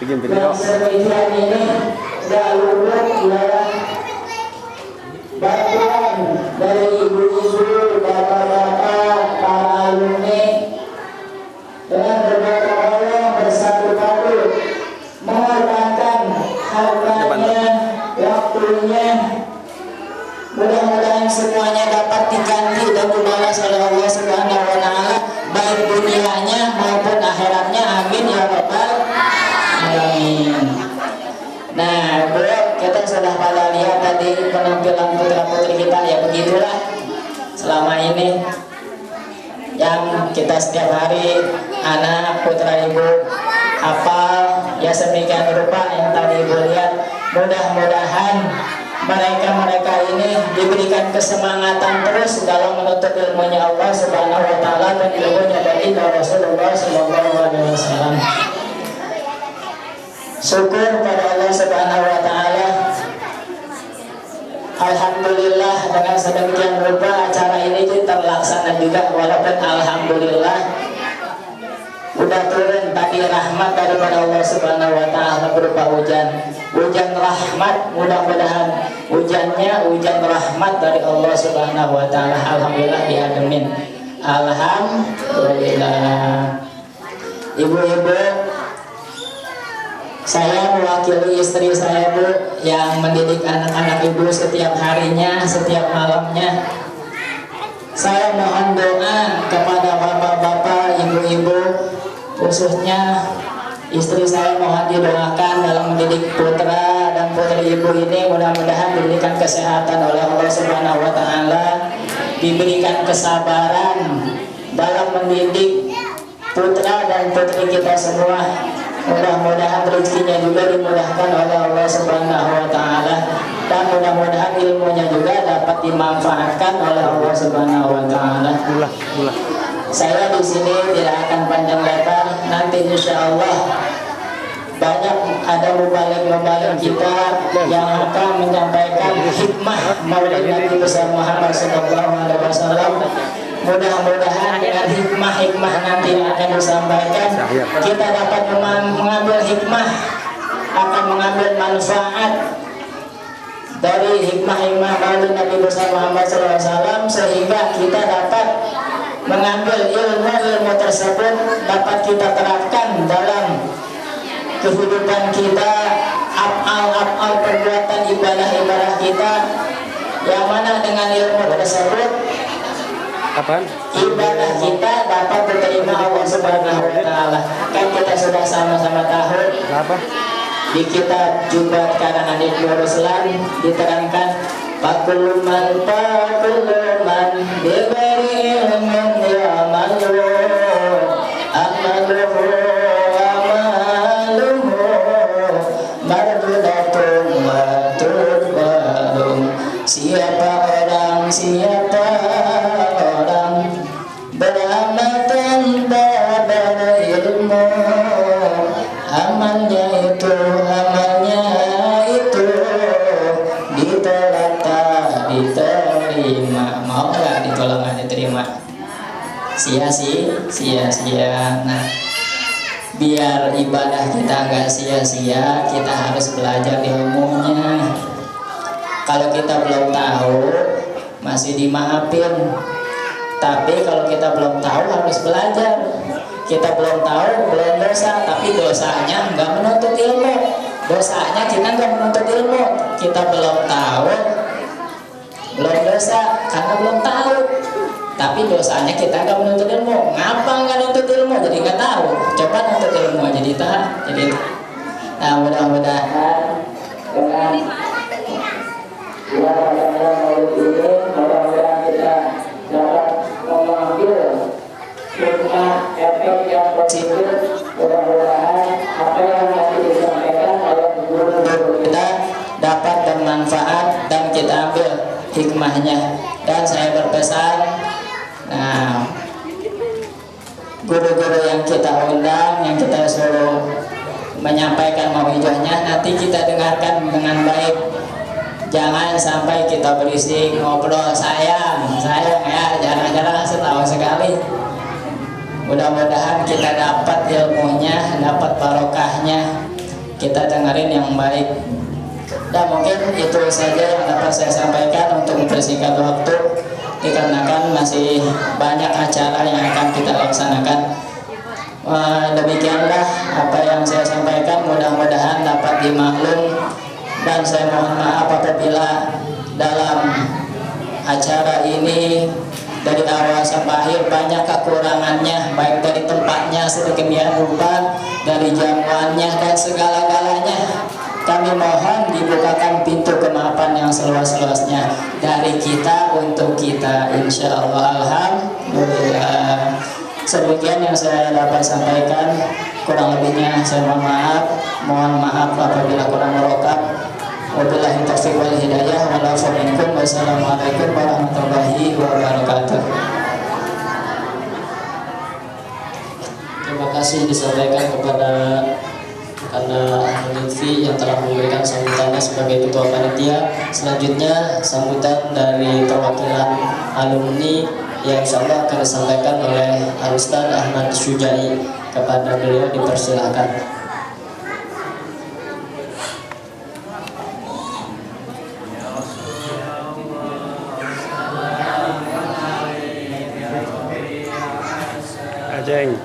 bikin video. Demikian ini jalur wilayah bantuan dari ibu-ibu, bapak-bapak, para alumni dengan bergotong royong bersatu padu mengorbankan hartanya, waktunya. Mudah-mudahan semuanya dapat diganti dan dibalas oleh Allah Subhanahu wa Ta'ala, baik dunianya maupun akhiratnya. Amin ya rabbal alamin. Nah, bro, kita sudah pada lihat tadi penampilan putra-putri kita, ya begitulah selama ini yang kita setiap hari anak putra ibu hafal ya sedemikian rupa yang tadi ibu lihat. Mudah-mudahan mereka ini diberikan kesemangatan terus dalam menuntut ilmunya Allah Subhanahu wa Ta'ala dan ilmunya dari Rasulullah Sallallahu Alaihi Wasallam. Syukur pada Allah Subhanahu wa Ta'ala. Alhamdulillah dengan sedemikian rupa acara ini terlaksana juga, walaupun alhamdulillah udah turun tadi rahmat daripada Allah Subhanahu wa Ta'ala berupa hujan rahmat. Mudah-mudahan hujannya hujan rahmat dari Allah Subhanahu wa Ta'ala. Alhamdulillah diademin. Alhamdulillah. Ibu-ibu, saya mewakili istri saya, Bu, yang mendidik anak-anak ibu setiap harinya, setiap malamnya. Saya mohon doa kepada bapak-bapak, ibu-ibu, khususnya istri saya, mohon didoakan dalam mendidik putra dan putri ibu ini. Mudah-mudahan diberikan kesehatan oleh Allah Subhanahu wa Ta'ala, diberikan kesabaran dalam mendidik putra dan putri kita semua. Mudah-mudahan rezekinya juga dimudahkan oleh Allah Subhanahu wa Ta'ala, dan mudah-mudahan ilmunya juga dapat dimanfaatkan oleh Allah Subhanahu wa Ta'ala. Saya di sini tidak akan panjang lebar. Nanti insya Allah banyak ada mubalik kita yang akan menyampaikan hikmah Maulid Nabi besar Muhammad Sallallahu Alaihi Wasallam. Mudah-mudahan dengan hikmah nanti yang akan disampaikan, kita dapat mengambil hikmah, akan mengambil manfaat dari hikmah-hikmah Maulid Nabi besar Muhammad SAW, sehingga kita dapat mengambil ilmu-ilmu tersebut dapat kita terapkan dalam kehidupan kita, af'al perbuatan ibadah kita, yang mana dengan ilmu tersebut ibadah kita dapat diterima Allah Subhanahu wa Ta'ala. Kan kita sudah sama-sama tahu di kitab Jubat karangan Ibnu Ruslan diterangkan pakuluman diberi ilmu ya amaluhu mardudatun wa turbalum. Siapa orang beramal tanpa berilmu, amalnya itu ditolak tak diterima. Mau nggak ditolak nggak diterima? Sia-sia. Nah, biar ibadah kita nggak sia-sia, kita harus belajar ilmunya. Kalau kita belum tahu, masih dimaafin. Tapi kalau kita belum tahu, harus belajar. Kita belum tahu, belum dosa. Tapi dosanya nggak menuntut ilmu. Dosanya kita nggak menuntut ilmu. Kita belum tahu, belum dosa karena belum tahu. Tapi dosanya kita nggak menuntut ilmu. Ngapa nggak nuntut ilmu? Jadi nggak tahu. Coba nuntut ilmu aja jadi. Nah, mudah-mudahan dengan mudah-mudahan kita dapat mengambil hikmah efek yang positif. Mudah-mudahan apa yang nanti disampaikan oleh guru-guru kita dapat bermanfaat dan kita ambil hikmahnya. Dan saya berpesan, nah, guru-guru yang kita undang, yang kita suruh menyampaikan mauidahnya, nanti kita dengarkan dengan baik. Jangan sampai kita berisik ngobrol sayang ya, jarang-jarang setahun sekali. Mudah-mudahan kita dapat ilmunya, dapat barokahnya. kita dengerin yang baik. Dan mungkin itu saja yang dapat saya sampaikan untuk mempersingkat waktu, dikarenakan masih banyak acara yang akan kita laksanakan. Demikianlah apa yang saya sampaikan, mudah-mudahan dapat dimaklum, dan saya mohon maaf apabila dalam acara ini dari awal sampai akhir banyak kekurangannya, baik dari tempatnya sedemikian rupa, dari jamuannya dan segala-galanya. Kami mohon dibukakan pintu kemaafan yang seluas-luasnya dari kita untuk kita, insya Allah. Alhamdulillah. Sedemikian yang saya dapat sampaikan, kurang lebihnya saya mohon maaf apabila kurang merokap. Wabillahi taufiq wal hidayah, wassalamualaikum warahmatullahi wabarakatuh. Terima kasih disampaikan kepada Lutfi yang telah memberikan sambutannya sebagai ketua panitia. Selanjutnya sambutan dari perwakilan alumni yang insyaallah akan disampaikan oleh Al-Ustaz Ahmad Syujai. Kepada beliau dipersilakan. Ajeng.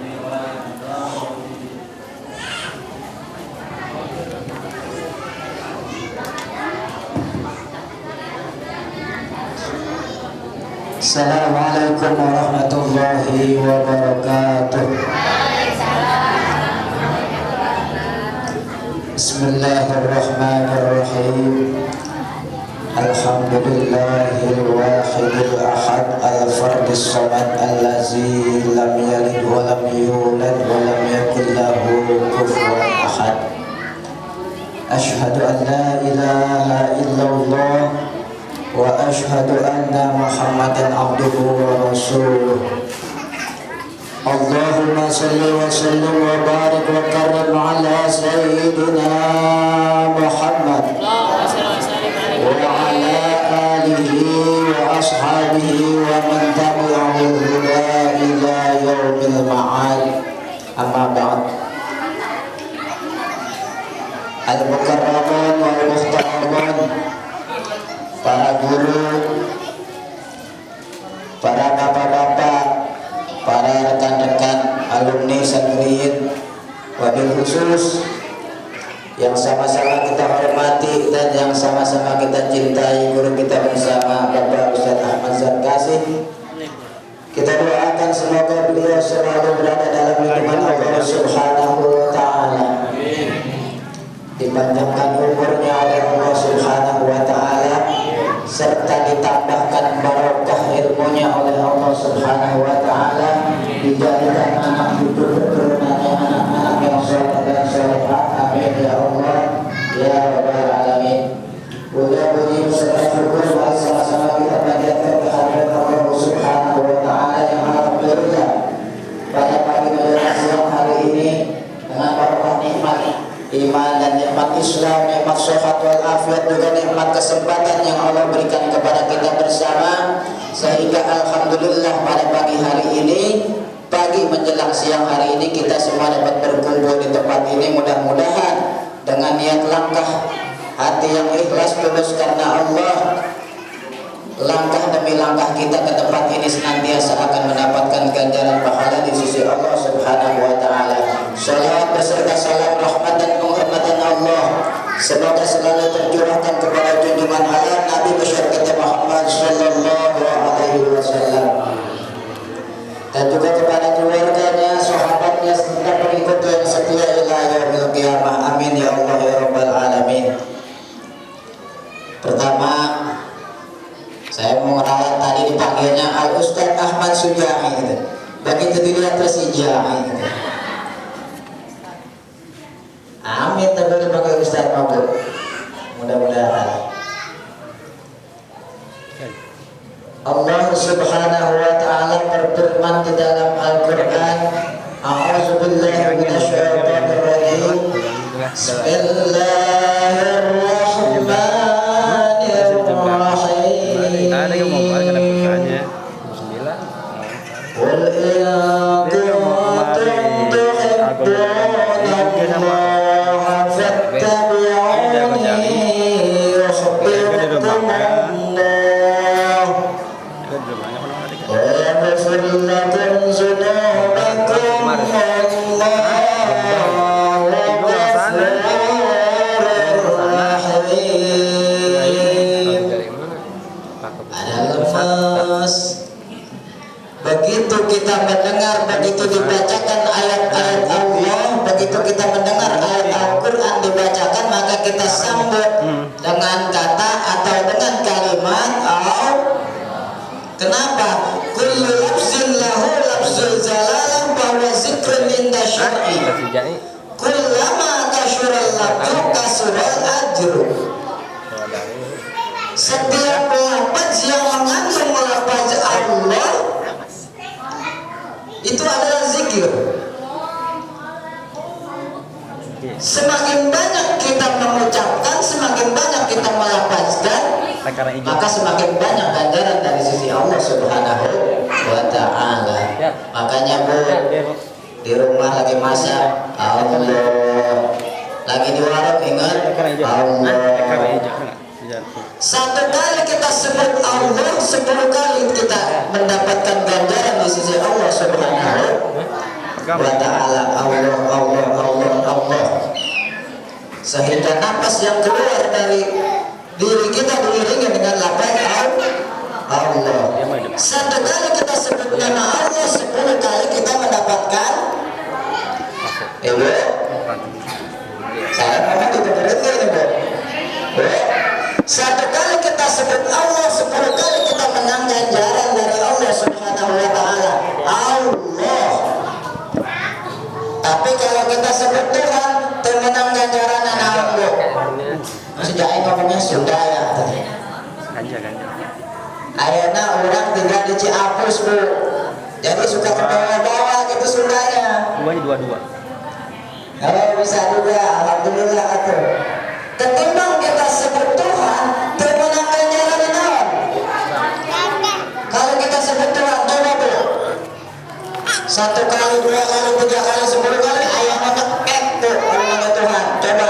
Assalamualaikum warahmatullahi wabarakatuh. Bismillahirrahmanirrahim. Alhamdulillahil wahidil ahad al-fardis samad allazi lam yalid wa lam yulad wa lam yakul lahu kufuwan ahad. Asyhadu an la ilaha illallah wa ashhadu anna Muhammadan abduhu wa rasuluh. Allahumma salli wa sallim wa barik wa karim ala sayyidina Muhammad wa ala alihi wa ashabihi wa man tabi'ahum ila yaumil ma'ad. Amma ba'd. Al-mukarramun wal muhtaramun, para guru, para bapak-bapak, para rekan-rekan alumni Sanriyin, wabil khusus yang sama-sama kita hormati dan yang sama-sama kita cintai, guru kita bersama Bapak Ustaz Ahmad Zarkasih. Kita doakan semoga beliau selalu berada dalam lindungan Allah Subhanahu wa ta'ala, dipanjangkan umurnya oleh Allah Subhanahu wa ta'ala, serta ditambahkan barokah ilmunya oleh Allah Subhanahu wa ta'ala, dijadikan anak cucu keturunannya anak-anak yang saleh dan salehah. Amin ya Allah ya rabbal alamin. Puji serta syukur mari sama-sama kita panjatkan kehadirat Allah Subhanahu wa ta'ala yang alhamdulillah pada pagi menjelang siang hari ini dengan barokah nikmat iman dan nikmat Islam, nikmat sehat wal afiat, juga nikmat kesempatan yang Allah berikan kepada kita bersama, sehingga alhamdulillah pada pagi hari ini, pagi menjelang siang hari ini, kita semua dapat berkumpul di tempat ini. Mudah-mudahan dengan niat langkah hati yang ikhlas tulus karena Allah, langkah demi langkah kita ke tempat ini senantiasa akan mendapatkan ganjaran pahala di sisi Allah Subhanahu wa ta'ala. Salawat beserta salam rahmat dan penghormatan Allah semoga selalu tercurahkan kepada junjungan alam Nabi besar kita Muhammad sallallahu alaihi wasallam, dan juga kepada keluarganya, sahabatnya, serta pengikut yang setia ila yaumil qiyamah. Amin ya Allah ya rabbal alamin. Pertama, saya mau ngerawat tadi dipanggilnya Al Ustaz Ahmad Syujai gitu. Begitu dilihat Persija gitu. Amin, tapi dipanggil Ustaz Mabuk. Mudah-mudahan. Allah Subhanahu wa ta'ala berfirman di dalam Al-Qur'an, A'udzubillahi minasyaitonir rajim. Bismillahirrahmanirrahim. Ada yang mau kena bukannya. Bismillah. Qul in kuntum tuhibbuna Allah yaghfir lakum dzunubakum wallahu ghafurur rahim. Ada lemas. Begitu kita mendengar, begitu dibacakan ayat-ayat Allah, begitu kita mendengar ayat Al-Quran dibacakan, maka kita sambut dengan kata atau dengan kalimat Allah. Kenapa? Kullu lafzin lahu lafzul jalalah bahwa zikrun inda syar'i. Kullama kasyural lafzu kasural ajru. Setiap lafaz yang mengandung lafaz Allah itu adalah zikir. Semakin banyak kita mengucapkan, semakin banyak kita melafazkan, maka semakin banyak ganjaran dari sisi Allah Subhanahu wa ta'ala. Makanya Bu, di rumah lagi masak, Allah. Lagi di warung, ingat Allah. Satu kali kita sebut Allah, 10 kali kita mendapatkan ganjaran di sisi Allah Subhanahu wa ta'ala. Allah, Allah, Allah, Allah. Sehingga napas yang keluar dari diri kita diiringi dengan lafaz Allah. Satu kali kita sebut nama Allah, 10 kali kita mendapatkan. Ibu, saya memang berhenti ini Bu. Satu kali kita sebut Allah, 10 kali kita menang ganjaran dari Allah Subhanahu wa ta'ala. Allah. Tapi kalau kita sebut Tuhan, menang ganjaran anak Allah. Sejak ngomongnya Sunda ya. Ayana orang tinggal di Ciapus Bu. Jadi suka ke bawah-bawah gitu Sundanya. Dua-dua. Kalau bisa juga, alhamdulillah atuh. Ketimbang kita sebut Tuhan, termenang ganjaran naon. Kalau kita sebut Tuhan, coba Bu. 1 kali, 2 kali, 3 kali, 10 kali, ayam ngekek tuh namanya Tuhan. Coba.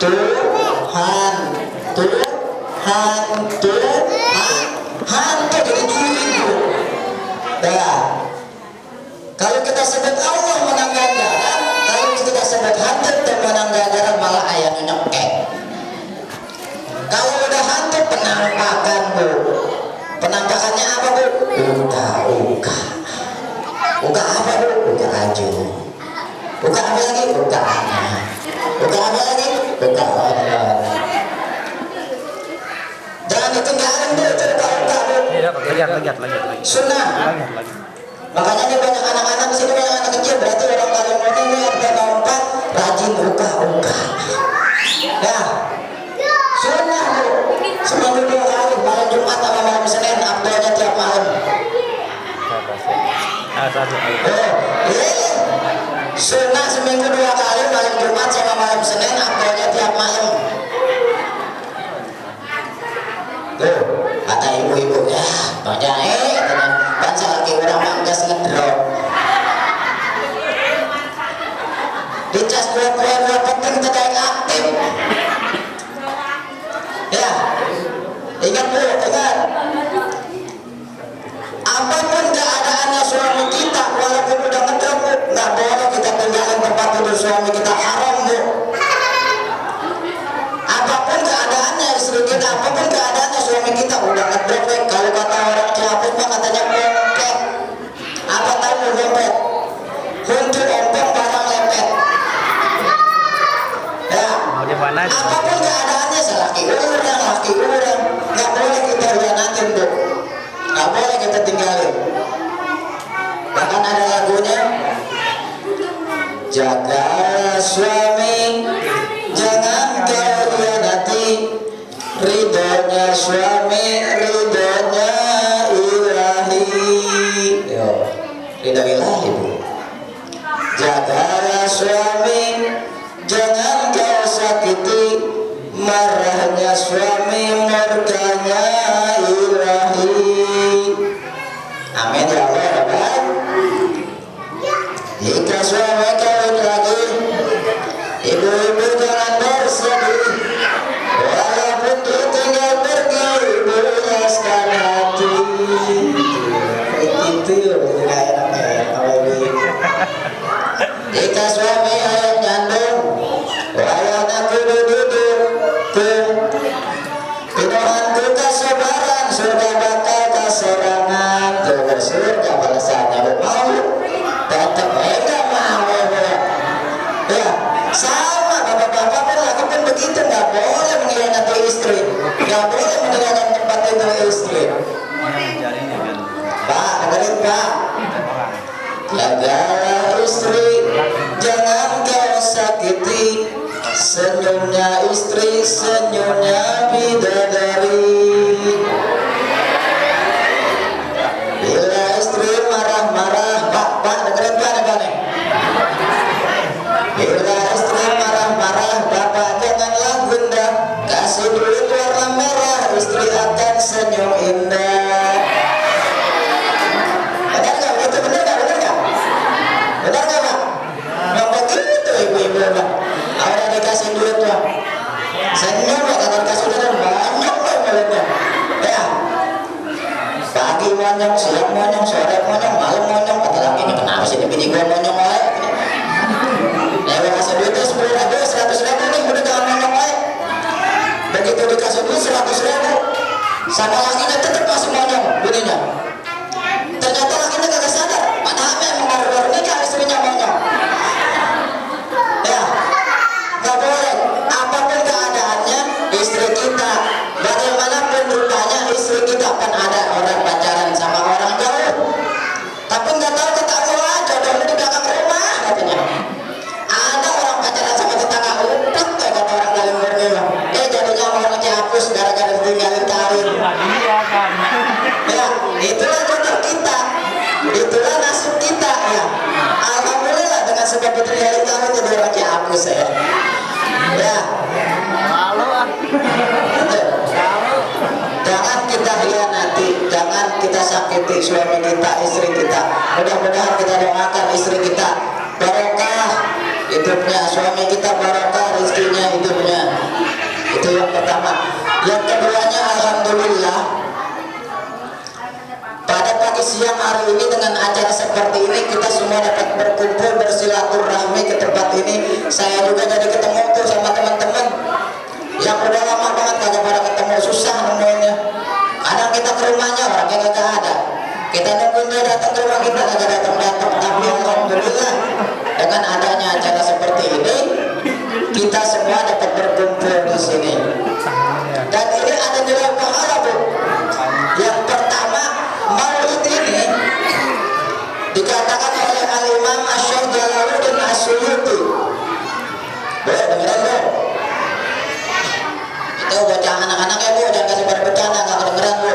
Tuhan, Tuhan, Tuhan tuh jadi juri Bu. Dah. Kalau kita sebut Allah menang ganjaran, kalau kita sebut hantu menang ganjaran malah ayam nyekek. Kalau udah hantu penampakan Bu. Penampakannya apa Bu? Uka. Uka apa Bu? Uka aju. Uka apa lagi? Uka anak. Uka apa lagi? Uka Allah. Jangan ditinggalin Bu, cerita uka Bu. Lagi. Sunnah. Makanya ini banyak anak-anak di sini, banyak anak kecil, berarti orang Kalimantan ini yang berlompat rajin uka. Ya, sunnah Bu. Seminggu 2 kali, malam Jumat sama malam Senin, abdulnya tiap malam. Sunnah seminggu 2 kali, malam Jumat sama malam Senin, abdulnya tiap malam. Tuh, kata ibu-ibu ya, Bang Jahe, baca lagi orang manggas ngedrop. Dicas 2 penting tidak aktif. Ya, ingat Bu, ingat. Apapun keadaannya suami kita, walaupun udah ngedrop Bu, nggak boleh kita tinggalin tempat tidur suami kita, haram Bu. Apapun keadaannya istri kita, apapun keadaannya suami kita, udah ngedrop Bu. Kalau kata orang Ciaput mah katanya ompet. Apa tahu ompet? Huntu ompet barang lepet. Ya. Apapun keadaannya laki orang, nggak boleh kita hianatin Bu. Nggak boleh kita tinggalin. Bahkan ada lagunya, jaga suami, jangan kau hianati, ridhonya suami, ridhonya ilahi. Yo, ridho ilahi Bu. Jaga suami, jangan kau sakiti, marahnya suami, murkanya ilahi. Amin ya Allah. Jika suami kawin lagi, ibu-ibu jangan bersedih, walaupun ditinggal pergi, ibu hiaskan hati. gitu juga enak kalau ini. Jika suami ayah nyandung, ayah aku duduk Pinohanku kasabaran, surga bakal kaserangan. Tuh surga balasannya mau, tetap enggak mau. Ya, sama bapak-bapak pun aku pun begitu, nggak boleh mengkhianati istri, nggak boleh meninggalkan tempat itu istri. Pak, dengerin Pak, jagalah istri, jangan kau sakiti. Senyumnya istri, senyumnya bidadari. Bila istri marah-marah, Pak, dengerin Pak, nih. Bila istri marah-marah, Bapak janganlah gundah, kasih duit warna merah, istri akan senyum indah. Benar nggak? Begitu benar nggak? Benar nggak? Benar nggak Pak? Nggak begitu ibu-ibu Pak. Ada dikasih duit Pak, senyum ya, kalau dikasih duit banyak Pak mulutnya. Ya, pagi monyong, siang monyong, sore monyong, malam monyong. Kata laki ini kenapa sih bini gue monyong aja? Ya gue kasih duitnya 10.000, 100.000 nih, udah jangan monyong aja. Begitu dikasih duit 100.000, sama lakinya tetap masih monyong bininya. Ternyata lakinya kagak sadar, padahal memang baru-baru nikah istrinya monyong. Ya, nggak boleh. Apapun keadaannya, istri kita, bagaimanapun rupanya istri kita, kan ada orang pacaran sama orang jauh, tapi nggak tahu ketahuan jodohnya di belakang rumah katanya. Ada orang pacaran sama tetangga udah kayak kata orang Kalimantan bilang, jadinya mau ngehapus gara-gara ditinggalin kawin. Ya, itulah jodoh kita, itulah nasib kita ya. Alhamdulillah dengan sebab ditinggalin kawin jadi orang dihapus ya. Ya. Jangan kita hianati, jangan kita sakiti suami kita, istri kita. Mudah-mudahan kita doakan istri kita barokah hidupnya, suami kita barokah rezekinya, hidupnya. Itu yang pertama. Yang keduanya, alhamdulillah, pada pagi siang hari ini dengan acara seperti ini kita semua dapat berkumpul bersilaturahmi ke tempat ini. Saya juga jadi ketemu tuh sama teman-teman yang udah lama banget kagak pada ketemu, susah nemuinnya. Kadang kita ke rumahnya orangnya kagak ada, kita nungguin dia datang ke rumah kita kagak datang-datang. Tapi alhamdulillah dengan adanya acara seperti ini kita semua dapat berkumpul di sini. Dan ini ada nilai pahala Bu. Yang pertama, maulid ini dikatakan oleh Al-Imam Asy-Syaikh Jalaluddin As-Suyuti. Boleh dengerin Bu? Itu bocah anak-anak ya Bu, jangan kasih pada bercanda, nggak kedengeran Bu.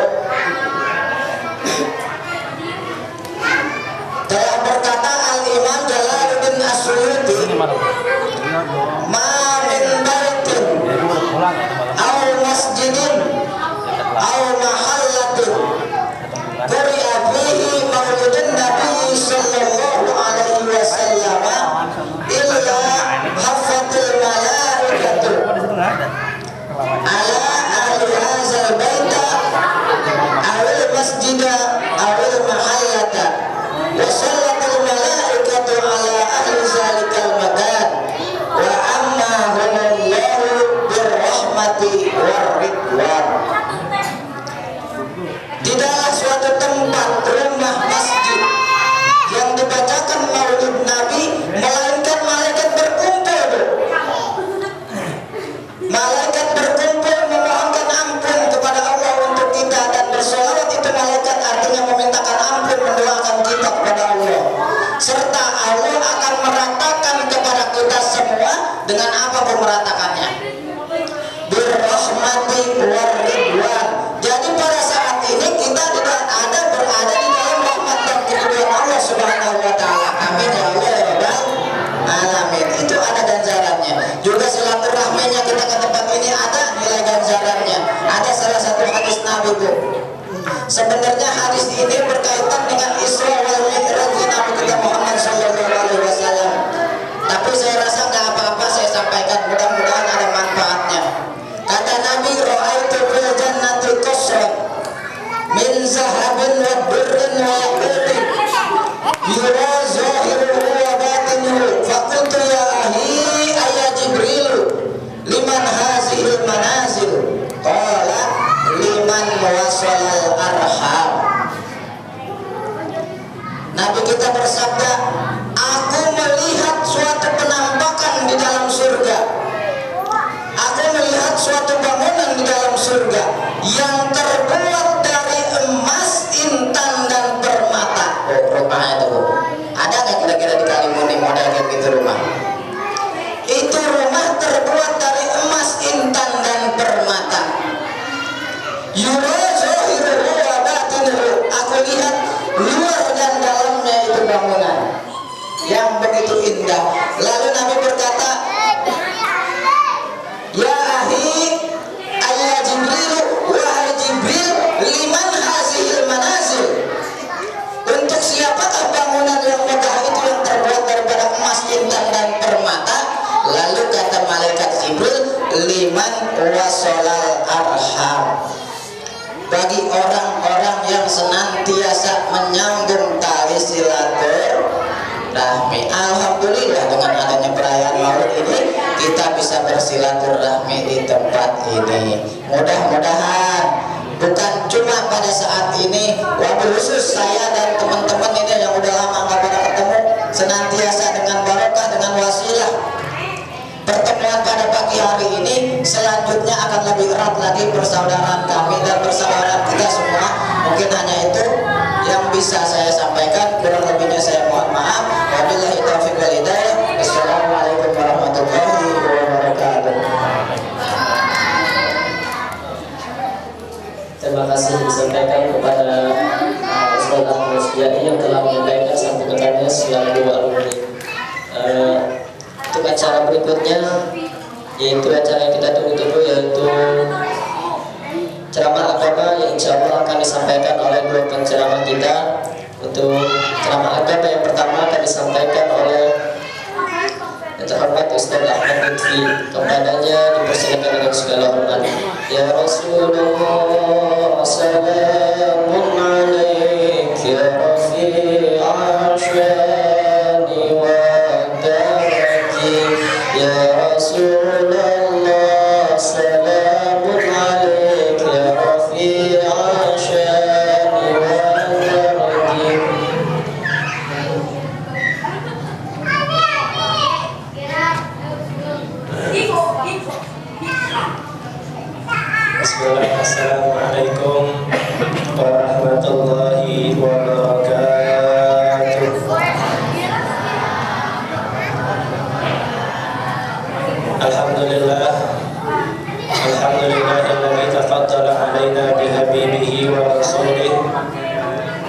Telah berkata Al-Imam Jalaluddin As-Suyuti, ma min baitin au masjidin au mahallatin quri'a fihi mauludun Nabi sallallahu alaihi wasallam illa hafatil malaikatu ala ahli hadzal baita awil masjida awil mahallata wa sallatul malaikatu ala ahli zalikal makan wa amma humullahu birrahmati warridwan. Tidaklah suatu tempat rumah masjid yang dibacakan maulid Nabi melainkan malaikat berkumpul. Malaikat berkumpul memohonkan ampun kepada Allah untuk kita, dan bersolawat itu malaikat artinya memintakan ampun, mendoakan kita kepada Allah. Serta Allah akan meratakan kepada kita semua dengan apa meratakannya? Birrahmati warridwan. Jadi pada saat ini kita tidak ada berada di dalam rahmat dan keridhaan Allah Subhanahu wa taala. Amin ya Allah ya Rabbal alamin. Itu ada ganjarannya. Juga silaturahminya kita ke tempat ini ada nilai ganjarannya. Ada salah satu hadis Nabi Bu. Sebenarnya hadis ini berkaitan dengan Isra wal Mi'raj Nabi kita Muhammad sallallahu alaihi wasallam. Tapi saya rasa nggak apa-apa saya sampaikan, mudah-mudahan ada manfaatnya. Kata Nabi, ra'aitu fil jannati qasran min zahabin wa birrin wa yaqutin Nabi kita bersabda, aku melihat suatu penampakan di dalam surga, aku melihat suatu bangunan di dalam surga yang terbuat dari emas, intan dan permata. Rumahnya itu Bu, ada nggak kira-kira di Kalimuning model kayak gitu rumah? Itu rumah terbuat dari emas, intan dan permata. Aku lihat luar dan dalamnya itu bangunan yang begitu indah. Lalu Nabi berkata, ya ahi ayya Jibril, wahai Jibril, liman hazihil manazil, untuk siapakah bangunan yang megah itu yang terbuat daripada emas, intan dan permata? Lalu kata malaikat Jibril, liman wasolal arham, bagi orang-orang yang senantiasa menyambung tali silaturahmi. Alhamdulillah dengan adanya perayaan Maulid ini kita bisa bersilaturahmi di tempat ini. Mudah-mudahan bukan cuma pada saat ini, wabil khusus saya dan teman-teman ini yang udah lama nggak pernah ketemu, senantiasa dengan barokah, dengan wasilah pertemuan pada pagi hari ini, selanjutnya akan lebih erat lagi persaudaraan kami dan persaudaraan kita semua. Mungkin hanya itu yang bisa saya sampaikan, kurang lebihnya saya mohon maaf. Wabillahi taufiq wal hidayah. Assalamualaikum warahmatullahi wabarakatuh. Terima kasih disampaikan kepada Ustaz Ahmad Sujai yang telah menyampaikan satu katanya selaku alumni. Untuk acara berikutnya, yaitu acara yang kita tunggu-tunggu, yaitu ceramah agama yang insya Allah akan disampaikan oleh dua penceramah kita. Untuk ceramah agama yang pertama akan disampaikan oleh yang terhormat Ustaz Ahmad Lutfi. Kepadanya dipersilakan dengan segala hormat. Ya Rasulullah, salamun alaik ya rafi'al syani wa daraki. Ya Rasulullah, salamun alaik ya rafi'al syani wa daraki. Assalamualaikum warahmatullahi wabarakatuh. Alhamdulillah, alhamdulillahilladzi tafaddala alaina bihabibihi wa rasulih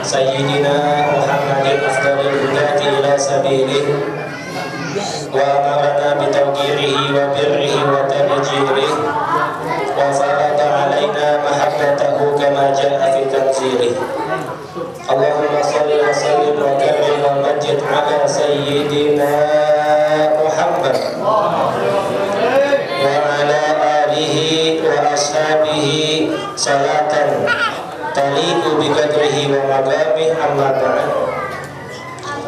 sayyidina Muhammadin afdalil hudati ila sabilih wa amarana bitawqirihi wa birrihi wa tabjirih wa farada alaina mahabbatahu kama jaa fi tanzilih. Allahumma salli wa sallim wa karim wa majid ala sayyidina Muhammad wa ala alihi wa ashabihi salatan taliqu bi qadrihi wa maqamih, amma ba'd.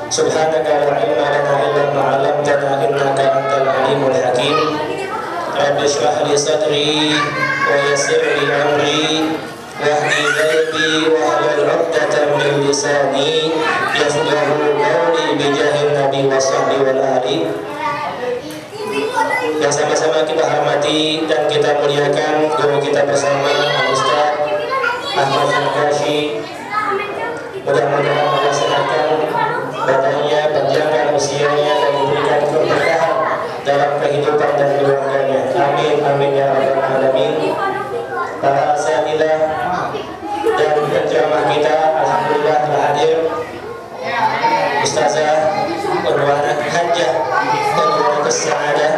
Subhanaka la ilma lana illa ma 'allamtana innaka antal alimul hakim. Rabbi shrah li sadri wa yassir li amri wahdi qalbi wahlul 'uqdatam min lisani yafqahu qawli bi jahin nabi wa sahbihi wal ali. Yang sama-sama kita hormati dan kita muliakan guru kita bersama Ustaz Ahmad Al-Ghashi. Mudah-mudahan Allah sehatkan badannya, panjangkan usianya dan memberikan keberkahan dalam kehidupan dan keluarganya. Amin amin ya rabbal alamin. Para asatidzah dan penceramah kita alhamdulillah telah hadir. Ustazah Unwana Hajjah Unwana Sa'adah,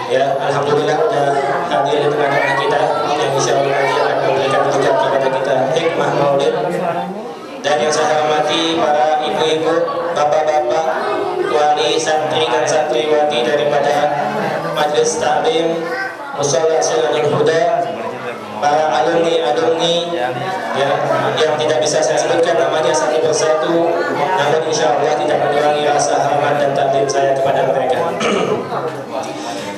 ya alhamdulillah sudah hadir di tengah-tengah kita, yang insyaallah akan memberikan juga kepada kita hikmah maulid. Dan yang saya hormati para ibu-ibu, bapak-bapak, wali, santri dan santriwati daripada Majelis Taklim Mushola Sunnahul Huda, para alumni-alumni ya, yang tidak bisa saya sebutkan namanya satu persatu, namun insya Allah tidak mengurangi rasa hormat dan takdim saya kepada mereka.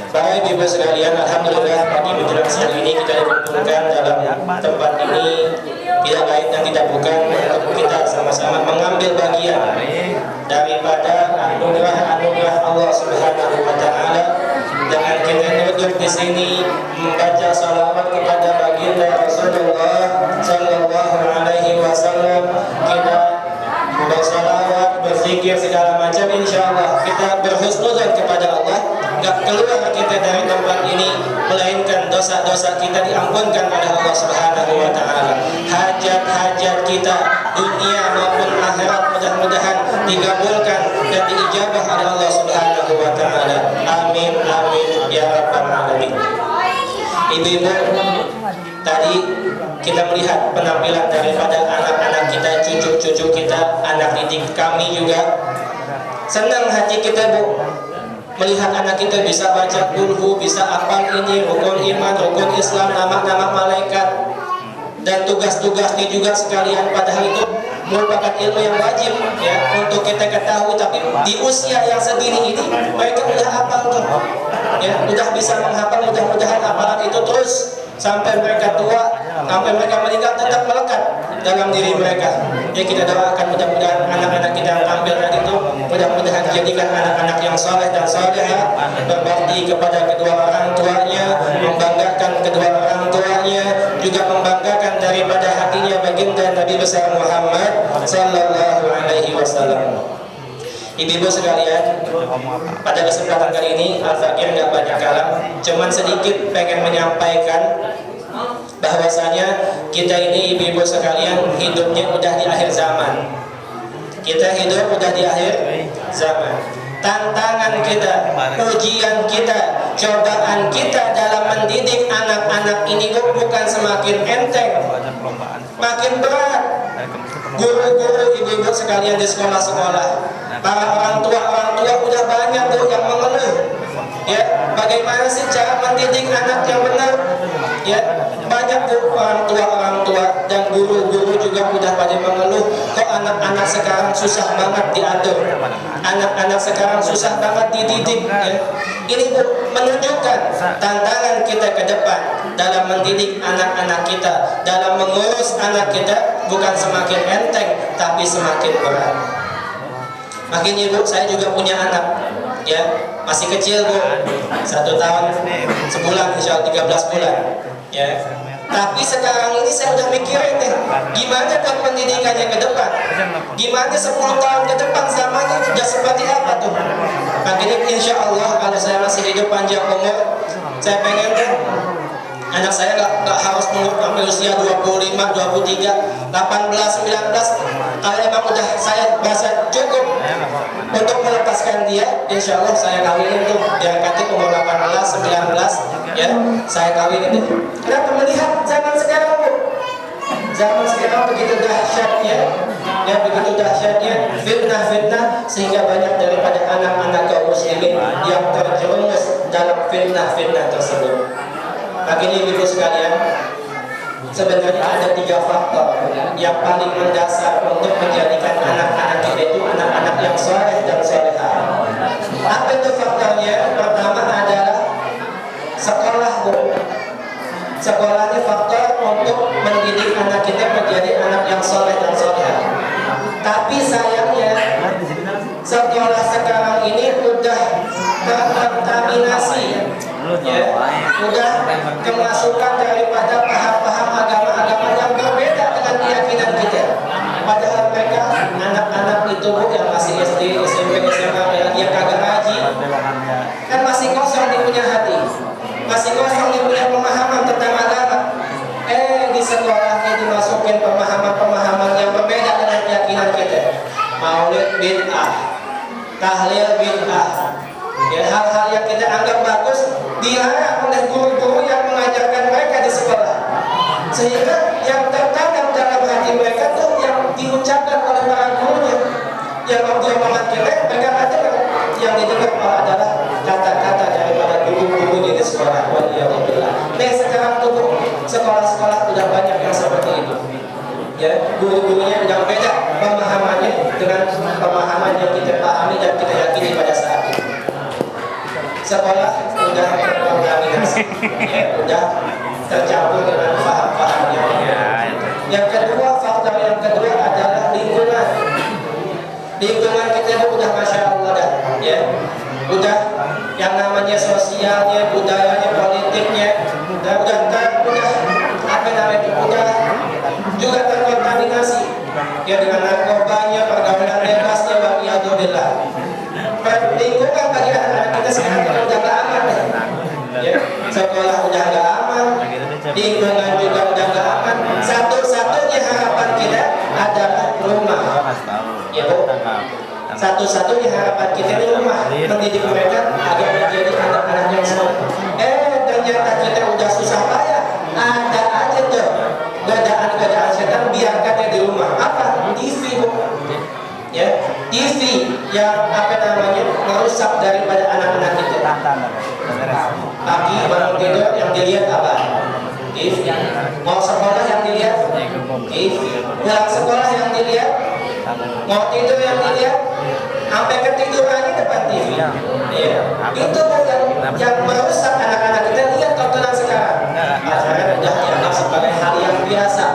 Para ibu sekalian, alhamdulillah pagi menjelang siang ini kita dikumpulkan dalam tempat ini tidak lain dan tidak bukan untuk kita sama-sama mengambil sini membaca salawat kepada baginda Rasulullah Sallallahu Alaihi Wasallam, kita bersalawat, berzikir segala macam, insya Allah kita berhusnudzon kepada Allah. Gak keluar kita dari tempat ini melainkan dosa-dosa kita diampunkan oleh Allah Subhanahu Wa Taala. Hajat-hajat kita dunia maupun akhirat mudah-mudahan dikabulkan dan diijabah oleh Allah Subhanahu Wa Taala. Amin amin ya rabbal alamin. Ibu-ibu, tadi kita melihat penampilan daripada anak-anak kita, cucu-cucu kita, anak didik kami juga. Senang hati kita, Bu, melihat anak kita bisa baca Qul, bisa hafal ini, rukun iman, rukun Islam, nama-nama malaikat, dan tugas-tugasnya juga sekalian. Padahal itu merupakan ilmu yang wajib ya untuk kita ketahui, tapi di usia yang segini ini mereka udah hafal tuh ya, udah bisa menghafal. Mudah-mudahan hafalan itu terus sampai mereka tua, sampai mereka meninggal tetap melekat dalam diri mereka. Ya, kita doakan mudah-mudahan anak-anak kita yang tampil tadi itu mudah-mudahan dijadikan anak-anak yang soleh dan soleha, berbakti kepada kedua orang tuanya, membanggakan kedua orang tuanya, juga membanggakan daripada hatinya baginda Nabi besar Muhammad Sallallahu Alaihi Wasallam. Ibu-ibu sekalian, pada kesempatan kali ini Al-Fakir nggak banyak kalam, cuman sedikit pengen menyampaikan bahwasanya kita ini ibu-ibu sekalian hidupnya udah di akhir zaman. Kita hidup udah di akhir zaman. Tantangan kita, ujian kita, cobaan kita dalam mendidik anak-anak ini bukan semakin enteng, makin berat. Guru-guru, ibu-ibu sekalian di sekolah-sekolah, para orang tua udah banyak tuh yang mengeluh. Ya, bagaimana sih cara mendidik anak yang benar? Ya, banyak tuh orang tua dan guru-guru juga udah pada mengeluh, kok anak-anak sekarang susah banget diatur, anak-anak sekarang susah banget dididik. Ya. Ini menunjukkan tantangan kita ke depan dalam mendidik anak-anak kita, dalam mengurus anak kita bukan semakin enteng tapi semakin berat. Makin ibu, saya juga punya anak, ya masih kecil, Bu, 1 tahun sebulan, insya Allah 13 bulan, ya. Tapi sekarang ini saya udah mikirin nih, gimana buat pendidikannya ke depan, gimana 10 tahun ke depan zamannya udah seperti apa tuh. Makanya insya Allah kalau saya masih hidup panjang umur, saya pengen tuh anak saya gak harus menunggu sampai usia 25, 23, 18, 19. Kalau emang udah saya merasa cukup untuk melepaskan dia, insya Allah saya kawinin tuh, dia kata umur 18, 19, ya saya kawinin tuh. Kenapa? Melihat zaman sekarang, Bu, zaman sekarang begitu dahsyatnya, ya begitu dahsyatnya fitnah-fitnah, sehingga banyak daripada anak-anak kaum muslimin yang terjerumus dalam fitnah-fitnah tersebut. Akhirnya ibu sekalian, sebenarnya ada 3 faktor yang paling mendasar untuk menjadikan anak-anak kita itu anak-anak yang soleh dan soleha. Apa itu faktornya? Pertama adalah sekolah, Bu. Sekolah ini faktor untuk mendidik anak kita menjadi anak yang soleh dan soleha. Tapi sayangnya sekolah sekarang ini udah terkontaminasi, ya, udah kemasukan daripada paham-paham agama-agama yang berbeda dengan keyakinan kita. Padahal mereka anak-anak itu, Bu, yang masih SD, SMP, SMA, yang kagak ngaji, kan masih kosong dia punya hati, masih kosong dia punya pemahaman tentang agama. Di sekolahnya dimasukin pemahaman-pemahaman yang berbeda dengan keyakinan kita. Maulid bid'ah, tahlil bid'ah, ya, hal-hal yang kita anggap bagus dilarang oleh guru-guru yang mengajarkan mereka di sekolah, sehingga yang tertanam dalam hati mereka tuh yang diucapkan oleh para gurunya, yang omongan kita mereka katakan, yang didengar adalah kata-kata daripada guru-gurunya di sekolah. Nah sekarang tuh sekolah-sekolah udah banyak yang seperti itu, ya, guru-gurunya yang beda pemahamannya dengan pemahaman yang kita pahami dan kita yakini pada saat itu. Sekolah udah terkontaminasi, ya, udah tercampur dengan paham-pahamnya. Yang kedua, faktor yang kedua adalah lingkungan. Lingkungan kita udah masya Allah dah, ya, udah yang namanya sosialnya, budayanya, politik sakitnya, dan udah apa namanya itu udah juga terkontaminasi ya dengan narkobanya, pergaulan bebasnya, waliyadzubillah. Lingkungan bagi anak-anak kita sekarang udah gak aman ya. Sekolah udah gak aman, lingkungan juga udah gak aman. Satu-satunya harapan kita adalah rumah ya Bu. Satu-satunya harapan kita di rumah, mendidik mereka agar menjadi anak-anak yang soleh. Ternyata kita udah susah payah, ada aja tuh godaan-godaan setan, biarkannya di rumah. Apa? TV Bu. Ya, TV yang apa namanya merusak daripada anak-anak kita. Pagi bangun tidur yang dilihat apa? TV. Mau sekolah yang dilihat TV. Pulang sekolah yang dilihat, mau tidur yang dilihat, sampai ketiduran di depan TV. Ya, itu bukan yang merusak anak-anak kita. Lihat tontonan sekarang. Akhirnya udah dianggap sebagai hal yang biasa.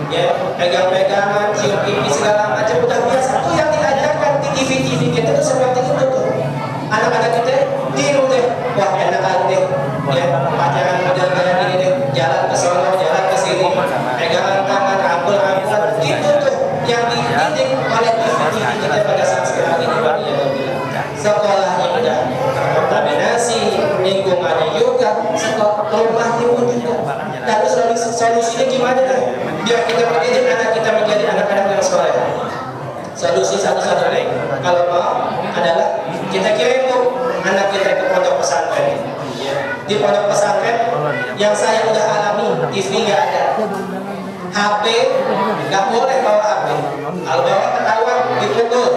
Ya, pegang-pegangan, cium pipi segala macam udah biasa. Itu yang diajarkan di TV-TV kita tuh seperti itu tuh. Anak-anak kita tiru deh. Wah, enak aja deh. Ya, pacaran model kayak gini deh. Jalan ke sono, jalan ke sini. Pegangan tangan, ampul-ampulan. Itu tuh yang dididik oleh TV-TV kita pada saat sekarang ini. Sekolahnya udah terkontaminasi, lingkungannya juga, rumahnya pun juga. Lalu solusinya gimana deh? Biar kita mendidik anak kita menjadi anak-anak yang soleh. Solusi satu-satunya kalau mau adalah kita kirim anak kita ke pondok pesantren. Di pondok pesantren yang saya udah alami, TV nggak ada, HP nggak boleh bawa HP. Kalau bawa ketahuan dipukul,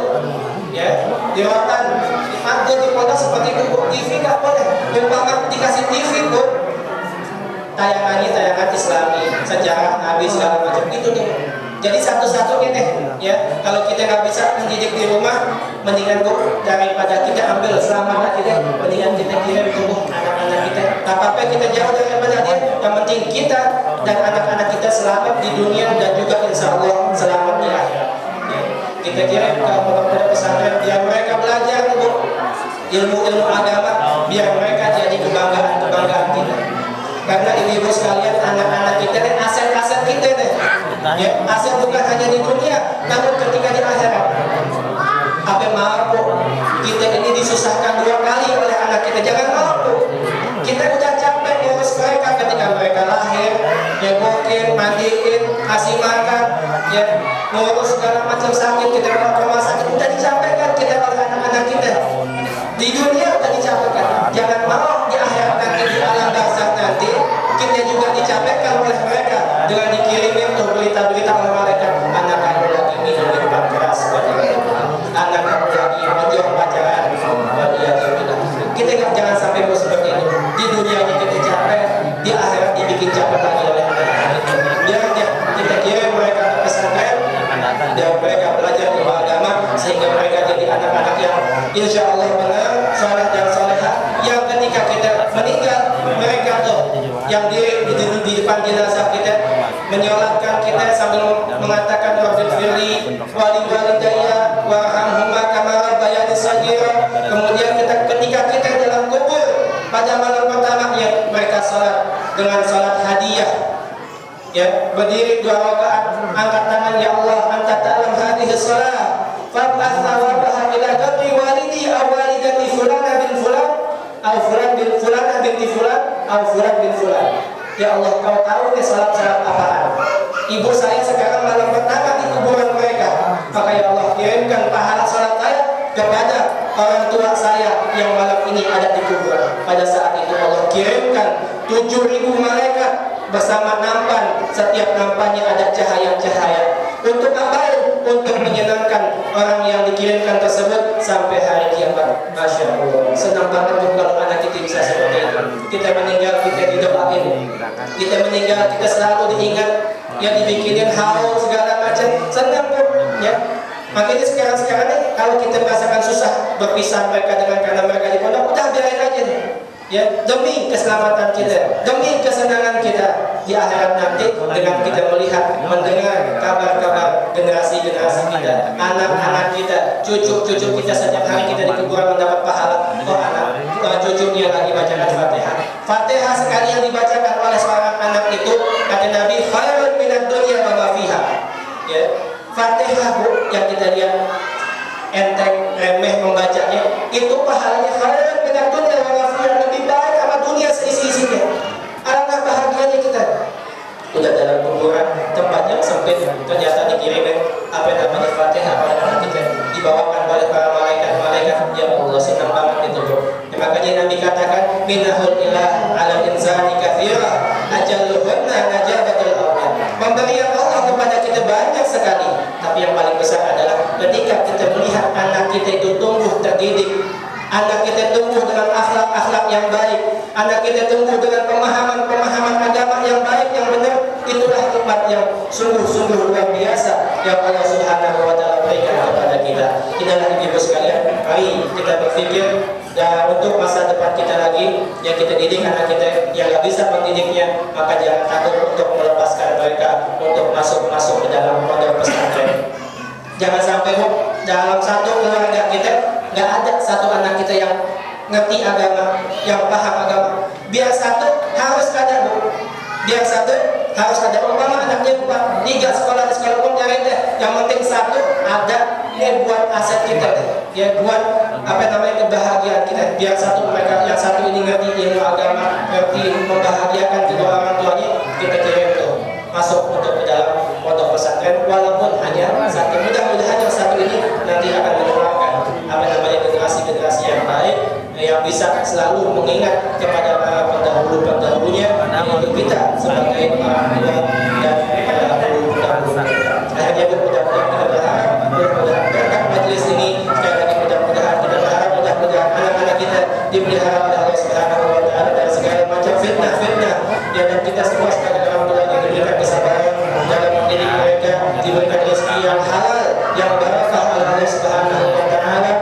ya, di rotan, dipantul di pondok seperti itu. TV nggak boleh. Umpama dikasih TV Bu, tayangannya tayangan Islami, sejarah Nabi segala macam itu tuh. Jadi satu-satunya deh, ya. Kalau kita nggak bisa mendidik di rumah, mendingan Bu, daripada kita ambil selama mati deh, mendingan kita kirim ke anak-anak kita. Tak apa-apa kita jauh daripada dia. Yang penting kita dan anak-anak kita selamat di dunia dan juga insya Allah selamat di akhirat. Ya. Kita kirim ke pondok pesantren biar mereka belajar Bu, ilmu-ilmu agama, biar mereka jadi kebanggaan kita. Karena ibu-ibu sekalian, anak-anak kita ini aset-aset kita deh. Ya, aset bukan hanya di dunia, namun ketika di akhirat. Apa mau kita ini disusahkan 2 kali oleh anak kita? Jangan mau. Kita udah capek ngurus mereka ketika mereka lahir, nyegokin, mandiin, kasih makan, ya, ngurus segala macam sakit, kita bawa ke rumah sakit, udah dicapaikan kita oleh anak-anak kita. Di dunia udah dicapaikan. Jangan mau di akhirat nanti, di alam barzakh nanti kita juga dicapaikan oleh mereka dengan dikirimin tuh berita-berita oleh mereka, anak kamu lagi minum minuman keras, anak kamu lagi menjual pacaran. Kita jangan sampai seperti itu. Di dunia ini kita capek, di akhirat dibikin capek lagi oleh anak-anak itu. Biarnya kita kirim mereka ke pesantren dan mereka belajar ilmu agama sehingga mereka jadi anak-anak yang insya Allah benar, soleh dan soleha. Yang ketika kita meninggal, mereka tuh yang di depan jenazah kita menyolatkan kita sambil mengatakan wafil firli wali walidayya warhamhuma kama rabbayani shaghira. Kemudian ketika kita dalam kubur pada malam pertama, ya, mereka salat dengan salat hadiah, ya, berdiri 2 rakaat, angkat tangan, ya Allah, anta ta'lam hadhihi shalah fab'ath thawabaha ila qabri walidi aw walidati fulana bin fulan aw fulan bin fulana binti fulan aw fulan bin fulan. Ya Allah, kau tahu nih salat-salat apaan. Ibu saya sekarang malam pertama di kuburan mereka, maka ya Allah kirimkan pahala salat saya kepada orang tua saya yang malam ini ada di kuburan. Pada saat itu Allah kirimkan 7.000 malaikat bersama nampan, setiap nampannya ada cahaya-cahaya. Untuk apa? Untuk menyenangkan orang yang dikirimkan tersebut sampai hari kiamat. Masya Allah, senang banget kalau anak kita bisa seperti itu. Kita meninggal, kita didoain. Kita meninggal, kita selalu diingat, yang dibikinin haul segala macam. Senang pun, ya. Makanya sekarang nih, kalau kita merasakan susah berpisah mereka dengan karena mereka di pondok, udah biarin aja nih. ya, demi keselamatan kita, demi kesenangan kita di akhirat nanti, dengan kita melihat, mendengar kabar-kabar generasi-generasi kita, anak-anak kita, cucu-cucu kita. Setiap hari kita di kuburan mendapat pahala. Oh, anak cucunya lagi bacakan Fatihah. Fatihah sekali yang dibacakan oleh seorang anak itu, kata Nabi, khairun minad dunya wa ma fiha. Ya, Fatihah Bu, yang kita lihat enteng, remeh membacanya, itu pahalanya khairun minad dunya wa ma fiha, lebih baik sama dunia seisi-isinya. Alangkah bahagianya kita. Udah dalam kuburan, tempatnya sempit, ternyata dikirimin apa namanya Fatihah oleh anak kita, dibawakan oleh para malaikat. Ya Allah, senang banget itu Bu. Ya, makanya Nabi katakan, minahul ilah ala insani kathira ajaluhunna najabatul awliya. Pemberian Allah kepada kita banyak sekali, tapi yang paling besar adalah ketika kita melihat anak kita itu tumbuh terdidik, anak kita tumbuh dengan akhlak-akhlak yang baik, anak kita tumbuh dengan pemahaman-pemahaman agama yang baik, yang benar. Itulah tempat yang sungguh-sungguh luar biasa yang Allah Subhanahu wa Ta'ala berikan kepada kita. Inilah ibu sekalian, mari kita berpikir dan untuk masa depan kita lagi, yang kita didik anak kita, yang gak bisa mendidiknya, maka jangan takut untuk melepaskan mereka untuk masuk ke dalam pondok pesantren. Jangan sampai Bu, dalam satu keluarga kita gak ada satu anak kita yang ngerti agama, yang paham agama. Biar satu harus ada Bu, biar satu harus ada. Umpama anaknya buat 3 sekolah di sekolah umum, jangan deh. Yang penting satu ada, dia buat aset kita deh. Dia buat apa namanya kebahagiaan kita. Biar satu mereka yang satu ini ngerti ilmu agama, ngerti membahagiakan kedua orang tuanya, kita kirim tuh masuk untuk ke dalam pondok pesantren, walaupun hanya satu. Mudah-mudahan yang satu ini nanti akan menularkan apa namanya generasi-generasi yang baik, yang bisa selalu mengingat kepada para pendahulu-pendahulunya, yaitu kita sebagai orang tua dan pendahulu-pendahulu. Akhirnya mudah-mudahan kita berharap, mudah-mudahan berkat majelis ini, sekali lagi mudah-mudahan kita berharap, mudah-mudahan anak-anak kita dipelihara oleh Allah Subhanahu wa Ta'ala dari segala macam fitnah-fitnah, dan kita semua sebagai orang tua yang diberikan kesabaran dalam mendidik mereka, diberikan rezeki yang halal, yang barakah oleh Allah Subhanahu wa Ta'ala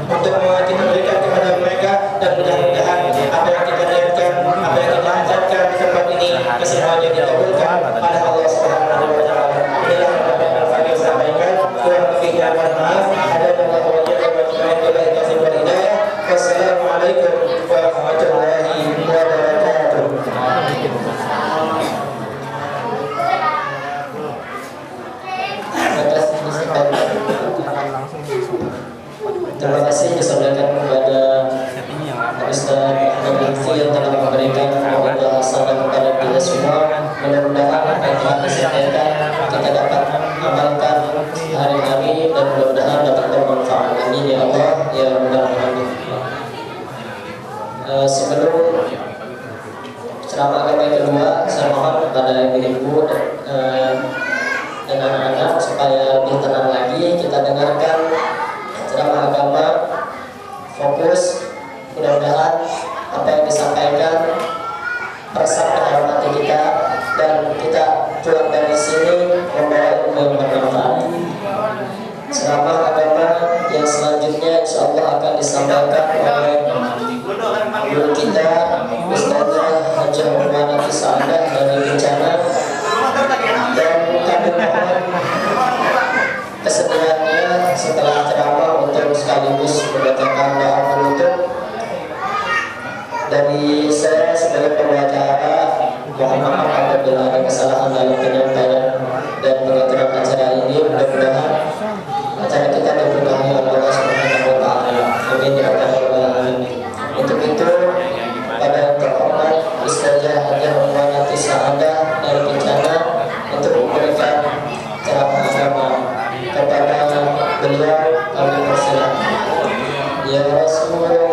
untuk kita berikan kepada mereka. Dan mudah-mudahan apa yang kita lihatkan, apa yang kita ajarkan di tempat ini, kesemuanya dikabulkan oleh Allah Subhanahu wa Ta'ala. Inilah apa yang Al-Fadhil sampaikan. Kurang lebihnya mohon maaf. Ada Allah wa jalla. Wassalamualaikum warahmatullahi wabarakatuh. Terima kasih disampaikan kepada Ustaz Lutfi yang telah memberikan pembahasan kepada kita semua. Mudah-mudahan apa yang telah disampaikan kita dapat amalkan hari-hari dan mudah-mudahan dapat bermanfaat. Amin ya Allah ya Rabbal Alamin. Sebelum ceramah agama yang kedua, saya mohon kepada ibu-ibu dan anak-anak supaya lebih tenang lagi kita dengarkan ceramah agama, fokus. Mudah-mudahan apa yang disampaikan meresap ke dalam hati kita dan kita pulang dari sini membawa ilmu yang bermanfaat. Ceramah agama yang selanjutnya insya Allah akan disampaikan oleh guru kita Ustazah Hajah Muhammad Sa'adah dari Bencana, dan kami mohon kesediaannya setelah ceramah untuk sekaligus membacakan doa penutup dari saya sebagai pembicara. Mohon maaf apabila ada kesalahan dalam penyampaian dan pengaturan acara ini. Mudah-mudahan acara kita diberkahi oleh Allah Subhanahu wa Ta'ala. Amin ya rabbal alamin. Untuk itu, pada yang terhormat Ustazah Hajah Muhammad Sa'adah dari Bencana untuk memberikan ceramah agama, kepada beliau kami persilakan. Ya Rasulullah,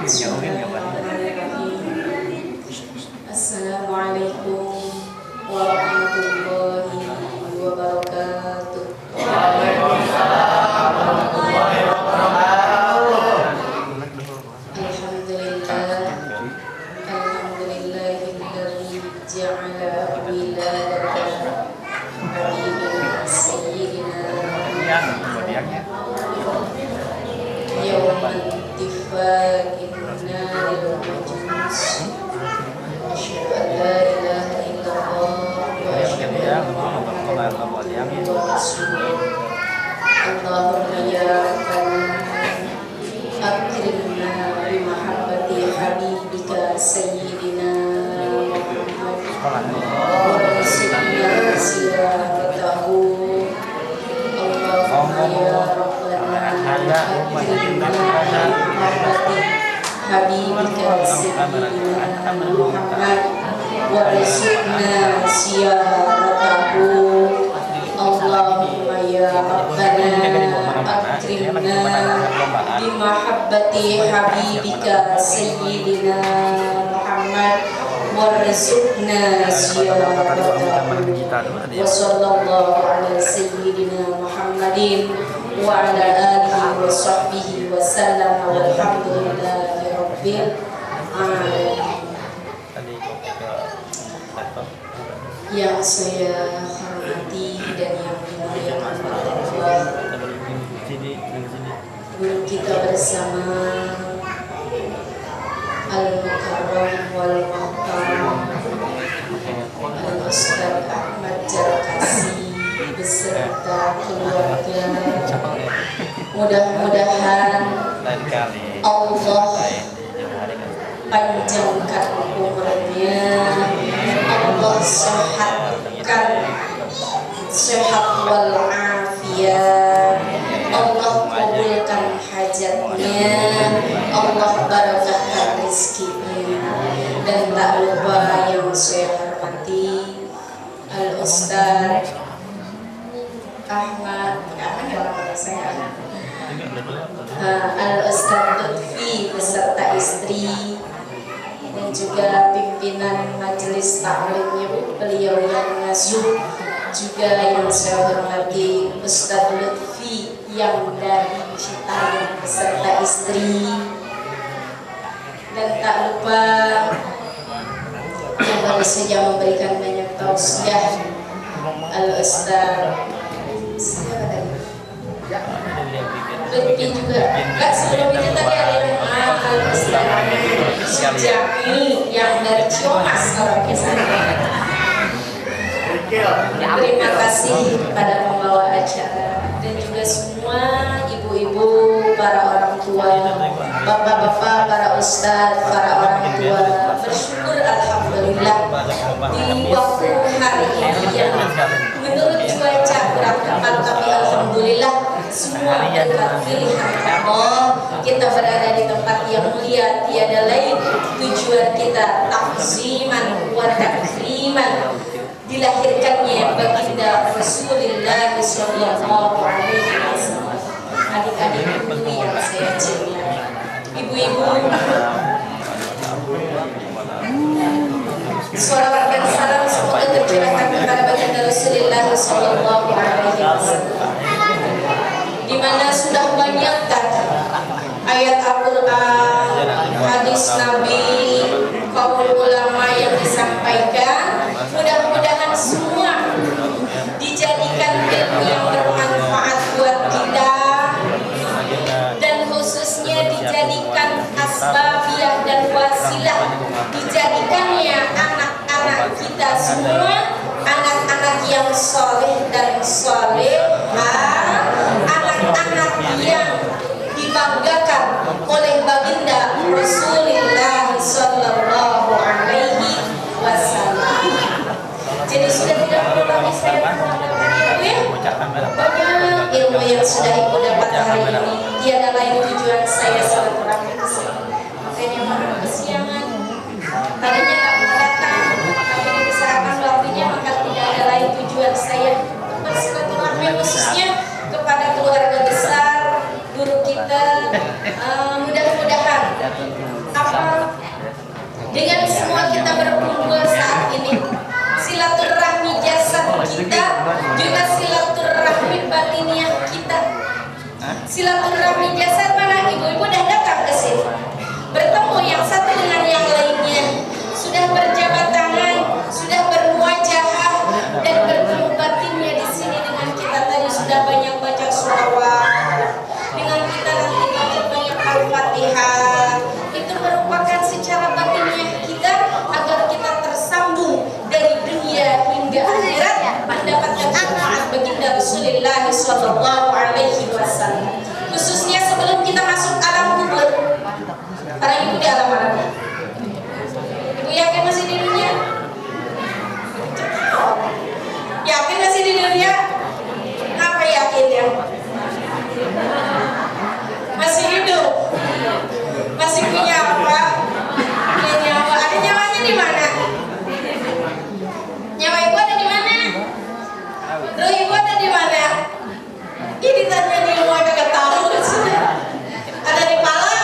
Assalamualaikum warahmatullahi wabarakatuh. Alhamdulillahilladzi ja'ala wiladata habibina sayyidina yawman tifaqin naril majlis. Asyhadu an la ilaha illallah wa asyhadu anna Muhammadan rasulullah. Allahumma ya Rabbana akrimna bi mahabbati habibika sayyidina Muhammad wa rasulina ziyaratahu. Allahumma ya Rabbana akrimna bi mahabbati habibika sayyidina Muhammad wa rasulina ziyaratahu. Allahumma ya Rabbana akrimna bi mahabbati habibika sayyidina Muhammad warzuqna ziyaratahu. Wa sallallahu ala sayyidina Muhammadin wa ala alihi wa sahbihi wa sallam walhamdulillahi rabbil alamin. Yang saya hormati dan yang dimuliakan oleh Allah, guru kita bersama Al-Mukarram wal Muhtaram Al-Ustaz Ahmad Jarkasi beserta keluarga. Mudah-mudahan Allah panjangkan umurnya, Allah sehatkan sehat wal afiat, Allah kabulkan hajatnya, Allah barakahkan rezekinya. Dan tak lupa yang saya hormati Al-Ustaz Ahmad Al-Ustaz Lutfi beserta istri dan juga pimpinan majelis taklimnya beliau yang ngasuh, juga yang saya hormati Ustaz Lutfi yang dari Citayam beserta istri, dan tak lupa yang baru saja memberikan banyak tausiah Al-Ustaz Lutfi juga. Kak, sebelum itu tadi ada yang Al-Ustaz Sujami yang dari Ciamas orangnya sana. Terima kasih kepada pembawa acara dan juga semua ibu-ibu, para orang tua, bapak-bapak, para ustadz, para orang tua. Bersyukur alhamdulillah di waktu hari ini yang menurut cuaca kurang tepat, tapi alhamdulillah semua berkat pilihan Allah kita berada di tempat yang mulia. Tiada lain tujuan kita takziman wa takriman dilahirkannya baginda Rasulullah sallallahu alaihi wasallam. Adik-adik ibu yang saya cintai, ibu-ibu, salawat dan salam semoga tercurahkan kepada baginda Rasulullah sallallahu alaihi wasallam, di mana sudah banyak ayat Al-Quran, hadis Nabi, kaul ulama yang disampaikan. Mudah-mudahan semua dijadikan ilmu yang bermanfaat buat kita, dan khususnya dijadikan asbabiyah dan wasilah, dijadikannya anak-anak kita semua anak-anak yang soleh dan solehah, anak-anak yang dibanggakan oleh baginda Rasulullah sallallahu alaihi wasallam. Jadi sudah tidak perlu lagi saya menambahkan ilmu ya. Banyak ilmu yang sudah ibu dapat hari ini. Tiada lain tujuan saya silaturahmi ke sini. Makanya maaf kesiangan. Tadinya tak mau datang, tapi dibesarkan waktunya, maka tidak ada lain tujuan saya bersilaturahmi khususnya kepada keluarga besar guru kita. Mudah-mudahan yang semua kita berkumpul saat ini. Silaturahmi jasad kita, juga silaturahmi batiniah kita. Silaturahmi jasad mana? Ibu-ibu dah datang ke sini, bertemu yang satu dengan yang lainnya, sudah berjabat tangan, sudah bermuajahah, dan bertemu batinnya di sini dengan kita. Tadi sudah banyak baca sholawat, dengan kita nanti baca banyak al-fatihah. Itu merupakan secara batinnya kita agar kita tersambung dari dunia hingga akhirat, mendapatkan syafaat baginda Rasulullah Sallallahu Alaihi Wasallam. Khususnya sebelum kita masuk alam kubur. Para ibu di alam mana? Ibu yakin masih di dunia? Yakin masih di dunia? Apa yakin ya? Masih hidup? Masih punya apa? Punya nyawa. Ada nyawanya di mana? Nyawa ibu ada di mana? Ruh ibu ada di mana? Ini ditanya di rumah kagak tahu sudah. Ada di pala?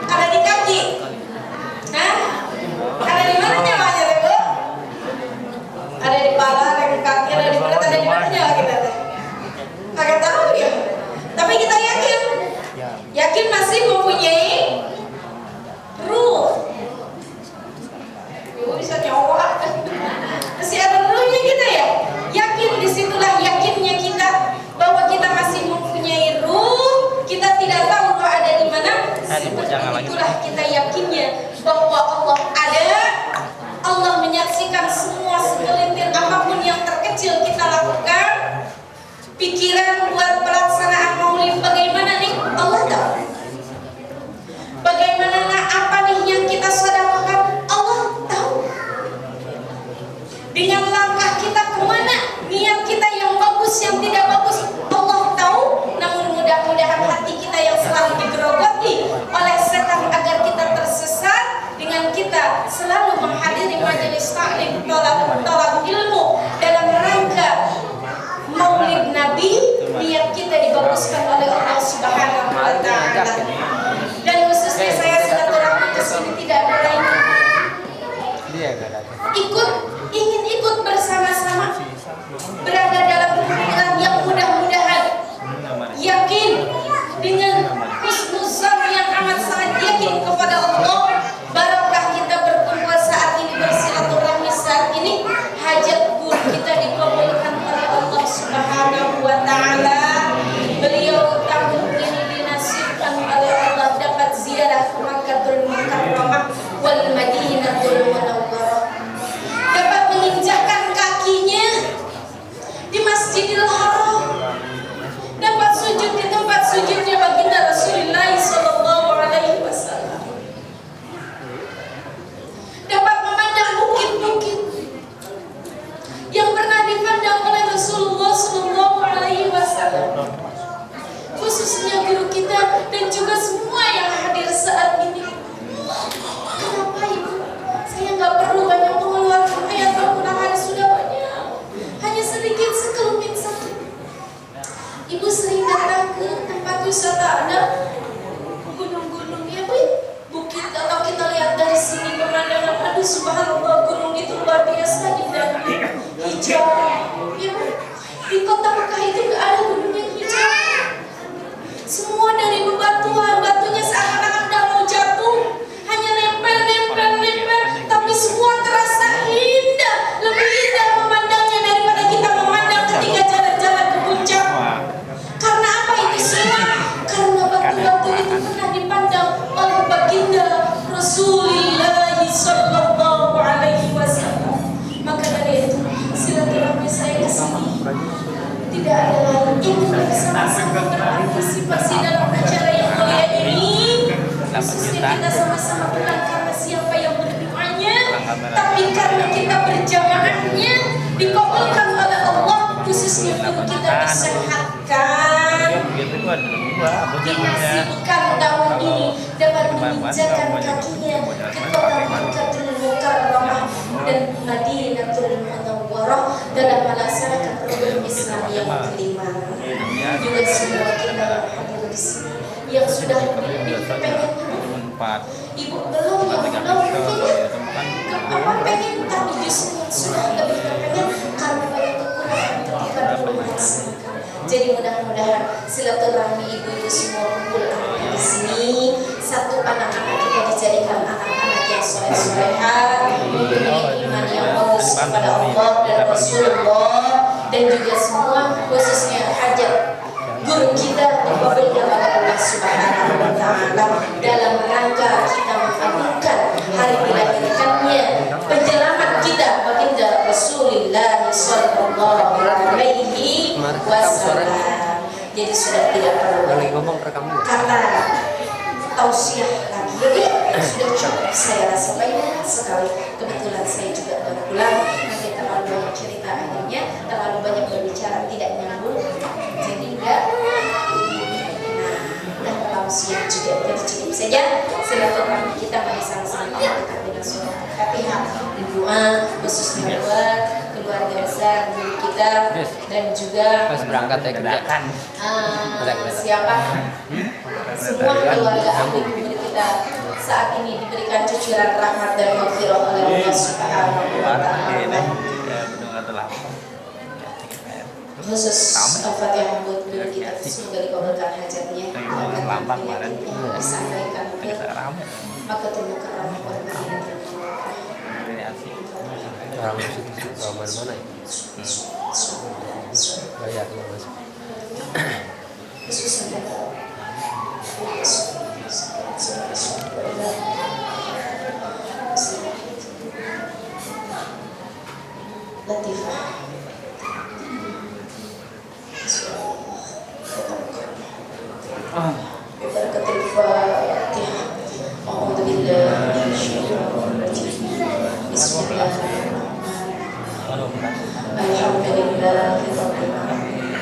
Ada di kaki? Hah? Ada di mana nyawanya ibu? Ada di pala, ada di kaki, ada di perut, ada di mana nyawa kita? Kagak tahu ya. Tapi kita yakin masih mempunyai ruh. Ibu bisa nyawa. Masih ada ruhnya kita ya. Yakin, disitulah yakinnya kita bahwa kita masih mempunyai ruh. Kita tidak tahu ruh ada di mana. Itulah kita yakinnya bahwa Allah ada. Allah menyaksikan semua segelintir apapun yang terkecil kita lakukan. Pikiran buat pelaksanaan maulid bagaimana nih? Allah tahu. Bagaimana apa nih yang kita sedekahkan? Allah tahu. Dengan langkah kita kemana, niat kita yang bagus yang tidak bagus, Allah tahu. Namun mudah-mudahan hati kita yang selalu digerogoti oleh setan agar kita tersesat, dengan kita selalu menghadiri majelis taklim tolak ilmu dalam rangka maulid Nabi, niat kita dibaguskan oleh Allah Subhanahu wa Ta'ala. Dan khususnya saya silaturahmi ke sini tidak ada lain, ingin ikut bersama-sama berada dalam hubungan yang mudah-mudahan yakin dengan husnuzan yang amat sangat yakin kepada Allah. Barokah kita berkumpul saat ini, bersilaturahmi saat ini, hajat pun kita dikabulkan oleh Allah Subhanahu wa Ta'ala. Beliau tahun ini dinasibkan oleh Allah dapat ziarah ke Makkahul Mukarramah wal Madinatul Munawwarah, dapat menginjakkan kakinya di Masjidil Haram, dapat sujud di tempat sujudnya baginda Rasulullah Sallallahu Alaihi Wasallam, dapat memandang bukit-bukit yang pernah dipandang oleh Rasulullah Sallallahu Alaihi Wasallam, khususnya guru kita dan juga semua yang hadir saat ini. Kenapa ibu? Saya nggak perlu banyak mengeluarkan ayat Al-Quran, sudah banyak, hanya sedikit sekelumit sakit. Ibu sering datang ke tempat wisata, ada gunung-gunung ya bu, bukit. Kalau kita lihat dari sini pemandangan, aduh subhanallah, gunung itu luar biasa indah, hijau. Ya bu, di kota Mekah itu nggak ada gunung yang hijau. Semua dari bebatuan, batunya seakan-akan udah mau jatuh, hanya nempel, tapi semua terasa indah, lebih indah memandangnya daripada kita memandang ketika jalan-jalan ke puncak. Karena apa itu semua? Karena batu-batu itu pernah dipandang oleh baginda Rasulullah Sallallahu Alaihi Wasallam. Maka dari itu silaturahmi saya ke sini tidak ada lain, ingin bersama-sama berpartisipasi dalam acara yang mulia ini. Khususnya kita sama-sama bukan karena siapa yang berdoanya, tapi karena kita berjamaahnya dikabulkan oleh Allah, khususnya guru kita disehatkan, dinasibkan tahun ini dapat menginjakkan kakinya ke kota Makkahul Mukarramah dan Madinatul Munawwarah dalam melaksanakan program Islam yang kelima. Juga semua kita yang hadir di sini yang sudah memiliki pengen ibu belum ya, silaturahmi ibu-ibu semua kumpul di sini. Satu, anak-anak kita dijadikan anak-anak yang soleh-soleha, mempunyai iman yang bagus kepada Allah dan Rasulullah, dan juga semua khususnya hajat guru kita dikabulkan oleh Allah Subhanahu wa Ta'ala dalam rangka kita mengagungkan hari dilahirkannya penyelamat kita baginda Rasulullah sallallahu alaihi wasallam. Jadi sudah tidak perlu kata tausiah lagi, sudah cukup saya rasa banyak sekali. Kebetulan saya juga baru pulang, nanti terlalu banyak cerita akhirnya, terlalu banyak berbicara tidak nyambung, jadi enggak. Nah, terlalu siang juga, jadi cukup saja. Silaturahmi kita mari sama-sama dekat dengan surah Al-Fatihah, doa khususnya buat keluarga besar guru kita dan juga berangkat ya kerja. Siapa semua keluarga ahli guru kita saat ini diberikan cucuran rahmat dan maghfirah oleh Allah Subhanahu wa Ta'ala. Khusus Al-Fatihah buat guru kita, semoga dikabulkan hajatnya, disampaikan ke maka temu karam Orang musik mana ya? Banyak yang masuk. Latifah. Berkatil Fatihah. A'udzu billahi minasyaitonir rajim. Bismillahirrahmanirrahim. Alhamdulillahi rabbil alamin.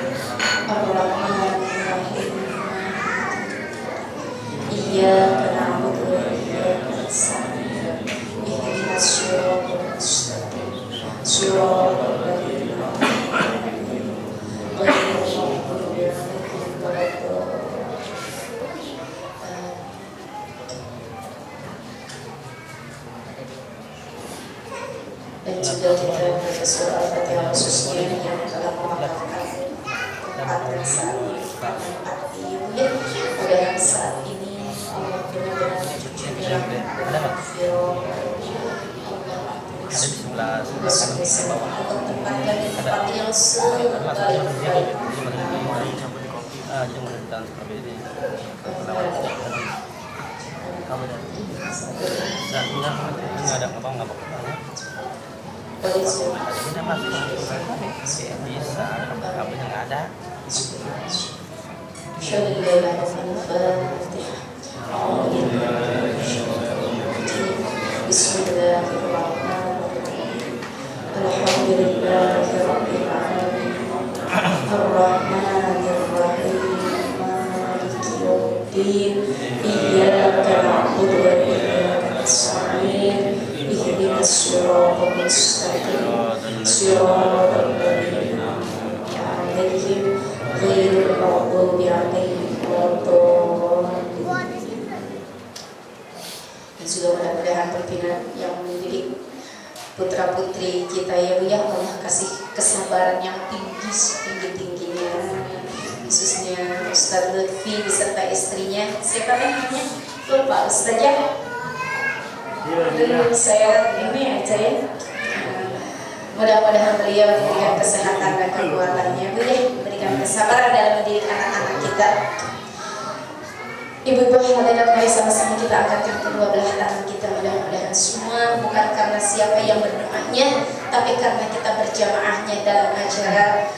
Ar-Rahmanir Rahim. Iyyaka na'budu wa iyyaka nasta'in. Ihdinas siratal mustaqim. Siratal ladzina an'amta 'alaihim ghairil maghdubi 'alaihim waladdallin. Dan juga kita baca surah Al-Fatihah khususnya yang telah mewakafkan kekuatan saat ini artinya mudah saat ini Allah benar-benar dalam Allah tempatkan di tempat yang sebaik-baik. Bismillahirrahmanirrahim. Alhamdulillahirabbil alamin. Ar-Rahmanir Rahim. Maliki yaumiddin. Iyyaka na'budu wa iyyaka nasta'in. Ihdinas siratal mustaqim. Siratal ladzina an'amta 'alaihim ghairil maghdubi 'alaihim waladdallin. Dan juga mudah-mudahan pimpinan yang mendidik putra putri kita ya Bu ya, Allah kasih kesabaran yang tinggi setinggi-tingginya, khususnya Ustaz Lutfi beserta istrinya. Siapa namanya? Lupa Ustazah. Dulu saya ini aja ya. Mudah-mudahan beliau diberikan kesehatan dan kekuatannya Bu ya, berikan kesabaran dalam mendidik anak-anak kita. Ibu-ibu hadirin, mari sama-sama kita angkatkan kedua belah tangan kita, mudah-mudahan semua bukan karena siapa yang berdoanya, tapi karena kita berjamaahnya dalam acara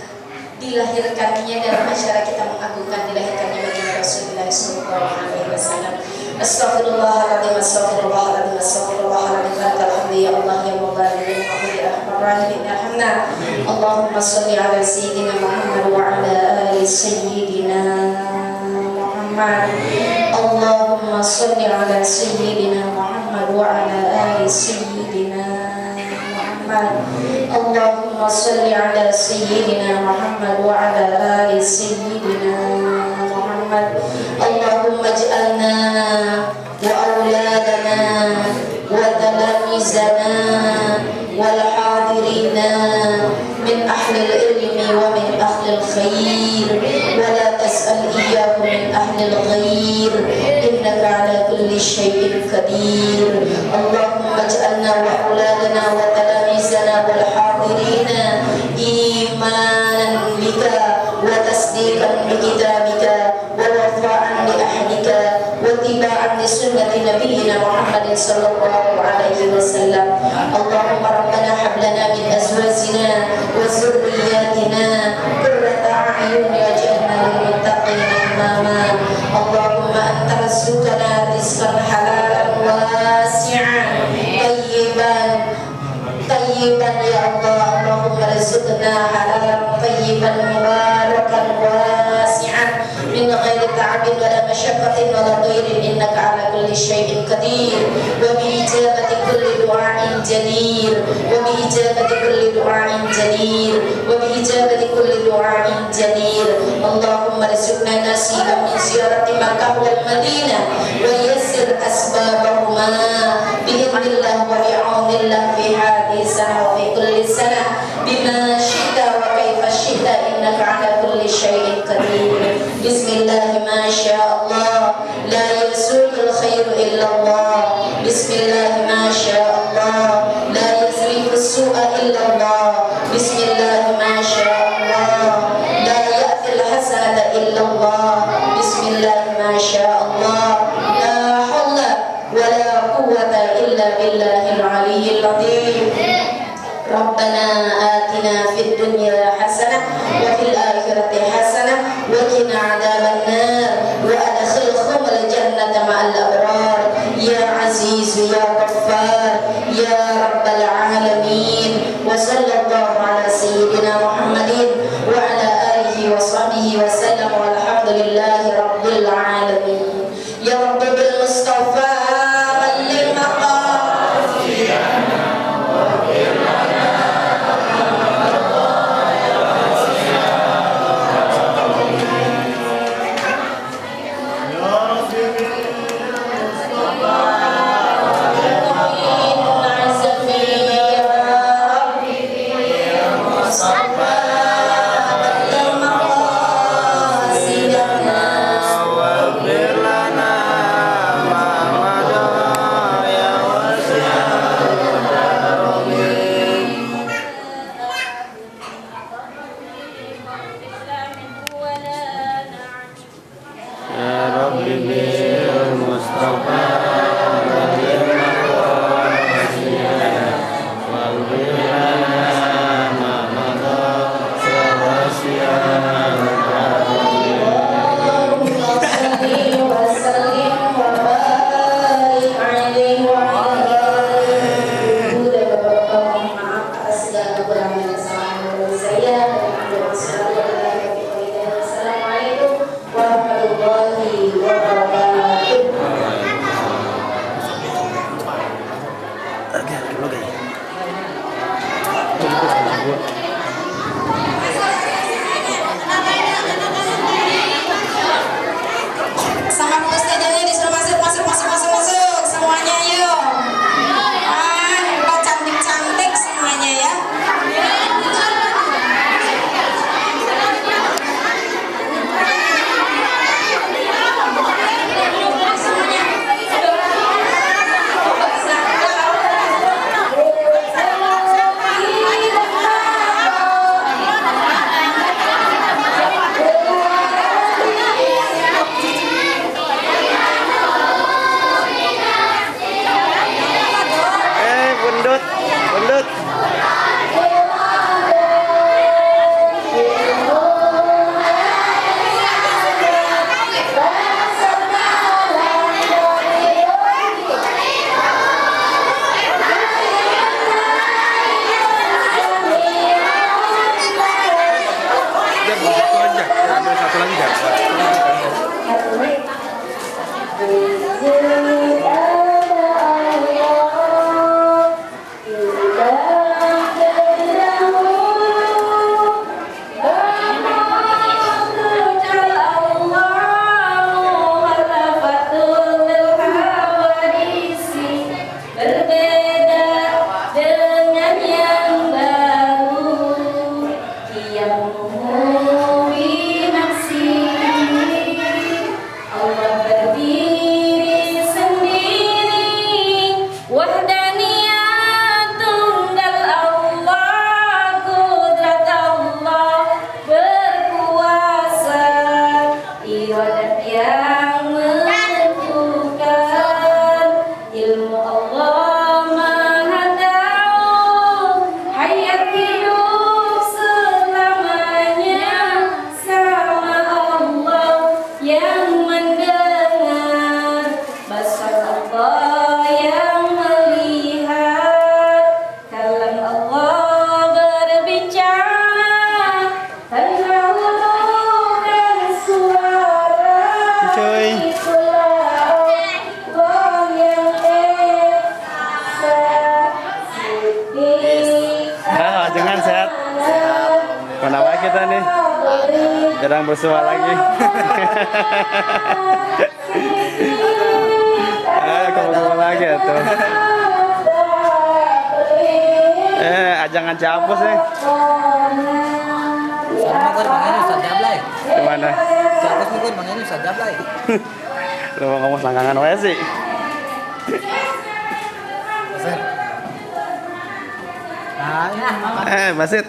dilahirkannya, dalam acara kita mengagungkan dilahirkannya baginda Rasulullah SAW. Astaghfirullahaladzim, astaghfirullahaladzim, astaghfirullahaladzim. Alhamdulillah ya Allah ya Mawla ya Rahman ya Rahman. Allahumma sholli ala sayyidina Muhammad wa ala ali sayyidina Allahumma salli ala sayyidina Muhammad wa ala ali sayyidina Muhammad. Allahumma salli ala sayyidina Muhammad wa ala ali sayyidina Muhammad. Allahumma ij'alna wa auladana wa talamizana wal hadirina min ahli al-ilmi wa min ahli al-khair wa la واسأل إياه من أهل الغير إنك على كل شيء قدير. اللهم اجعلنا وأولادنا وتلاميذنا والحاضرين إيمانا بك وتصديقا بكتابك ووفاء لأهلك واتباعا لسنة نبينا محمد صلى الله عليه وسلم. اللهم ربنا هب لنا من أزواجنا وذرياتنا قرة أعين واجعلنا للمتقين إماما. اللهم أنت رزقنا رزقا حلالا واسعا طيبا يا الله. اللهم رزقنا حلالا طيبا مباركا واسعا من غير تعب ولا مشقة ولا ضير إنك على كل شيء قدير وبإجابة كل دعاء جدير وبإجابة كل دعاء جدير وبإجابة كل دعاء جدير. اللهم ارزقنا نصيبا من زيارة مكة والمدينة ويسر أسبابهما بإذن الله وبعون الله في هذه السنة وفي كل سنة بما شئت وكيف شئت إنك على كل شيء قدير. بسم الله ما شاء الله لا يسوق الخير إلا الله. بسم الله ما شاء الله لا يصرف السوء إلا الله. بسم الله ما شاء الله لا يأتي الحسنة إلا الله. بسم الله ما شاء الله لا حول ولا قوة إلا بالله العلي العظيم. ربنا آتنا في الدنيا حسنة وفي الآخرة حسنة وقنا عذاب النار وأدخلهم الجنة مع الأبرار يا عزيز يا غفار يا رب العالمين. وصلى الله على سيدنا محمد وعلى آله وصحبه وسلم والحمد لله رب العالمين. يا رب بالمصطفى بلغ مقاصدنا يا kita nih. Jarang bersua lagi. Kumpul lagi ya tuh. Jangan capus nih. Sama kau dipanggil Ustaz Jablay. Gimana? Capus kau dipanggil Ustaz Jablay. Lu mau ngomong selangkangan wae sih. Basit.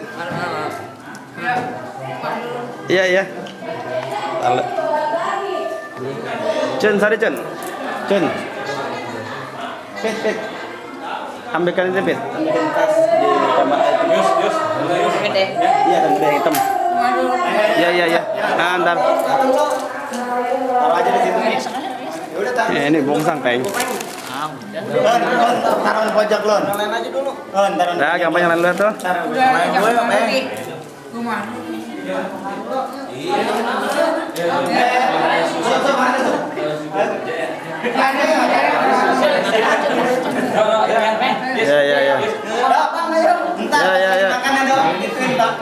Iya, iya. Lalu. Cun, sorry Cun. Cun. Pit. Ambilkan itu Pit. Ambilkan tas di kamar itu. Yus. Iya, dan yang hitam. Iya. Nah, ntar. Taruh aja di situ nih. Ini bongsang peng. Taruh di pojok lon. Lain aja dulu. Taruh. Nah, gampang yang lain tuh. Main gue,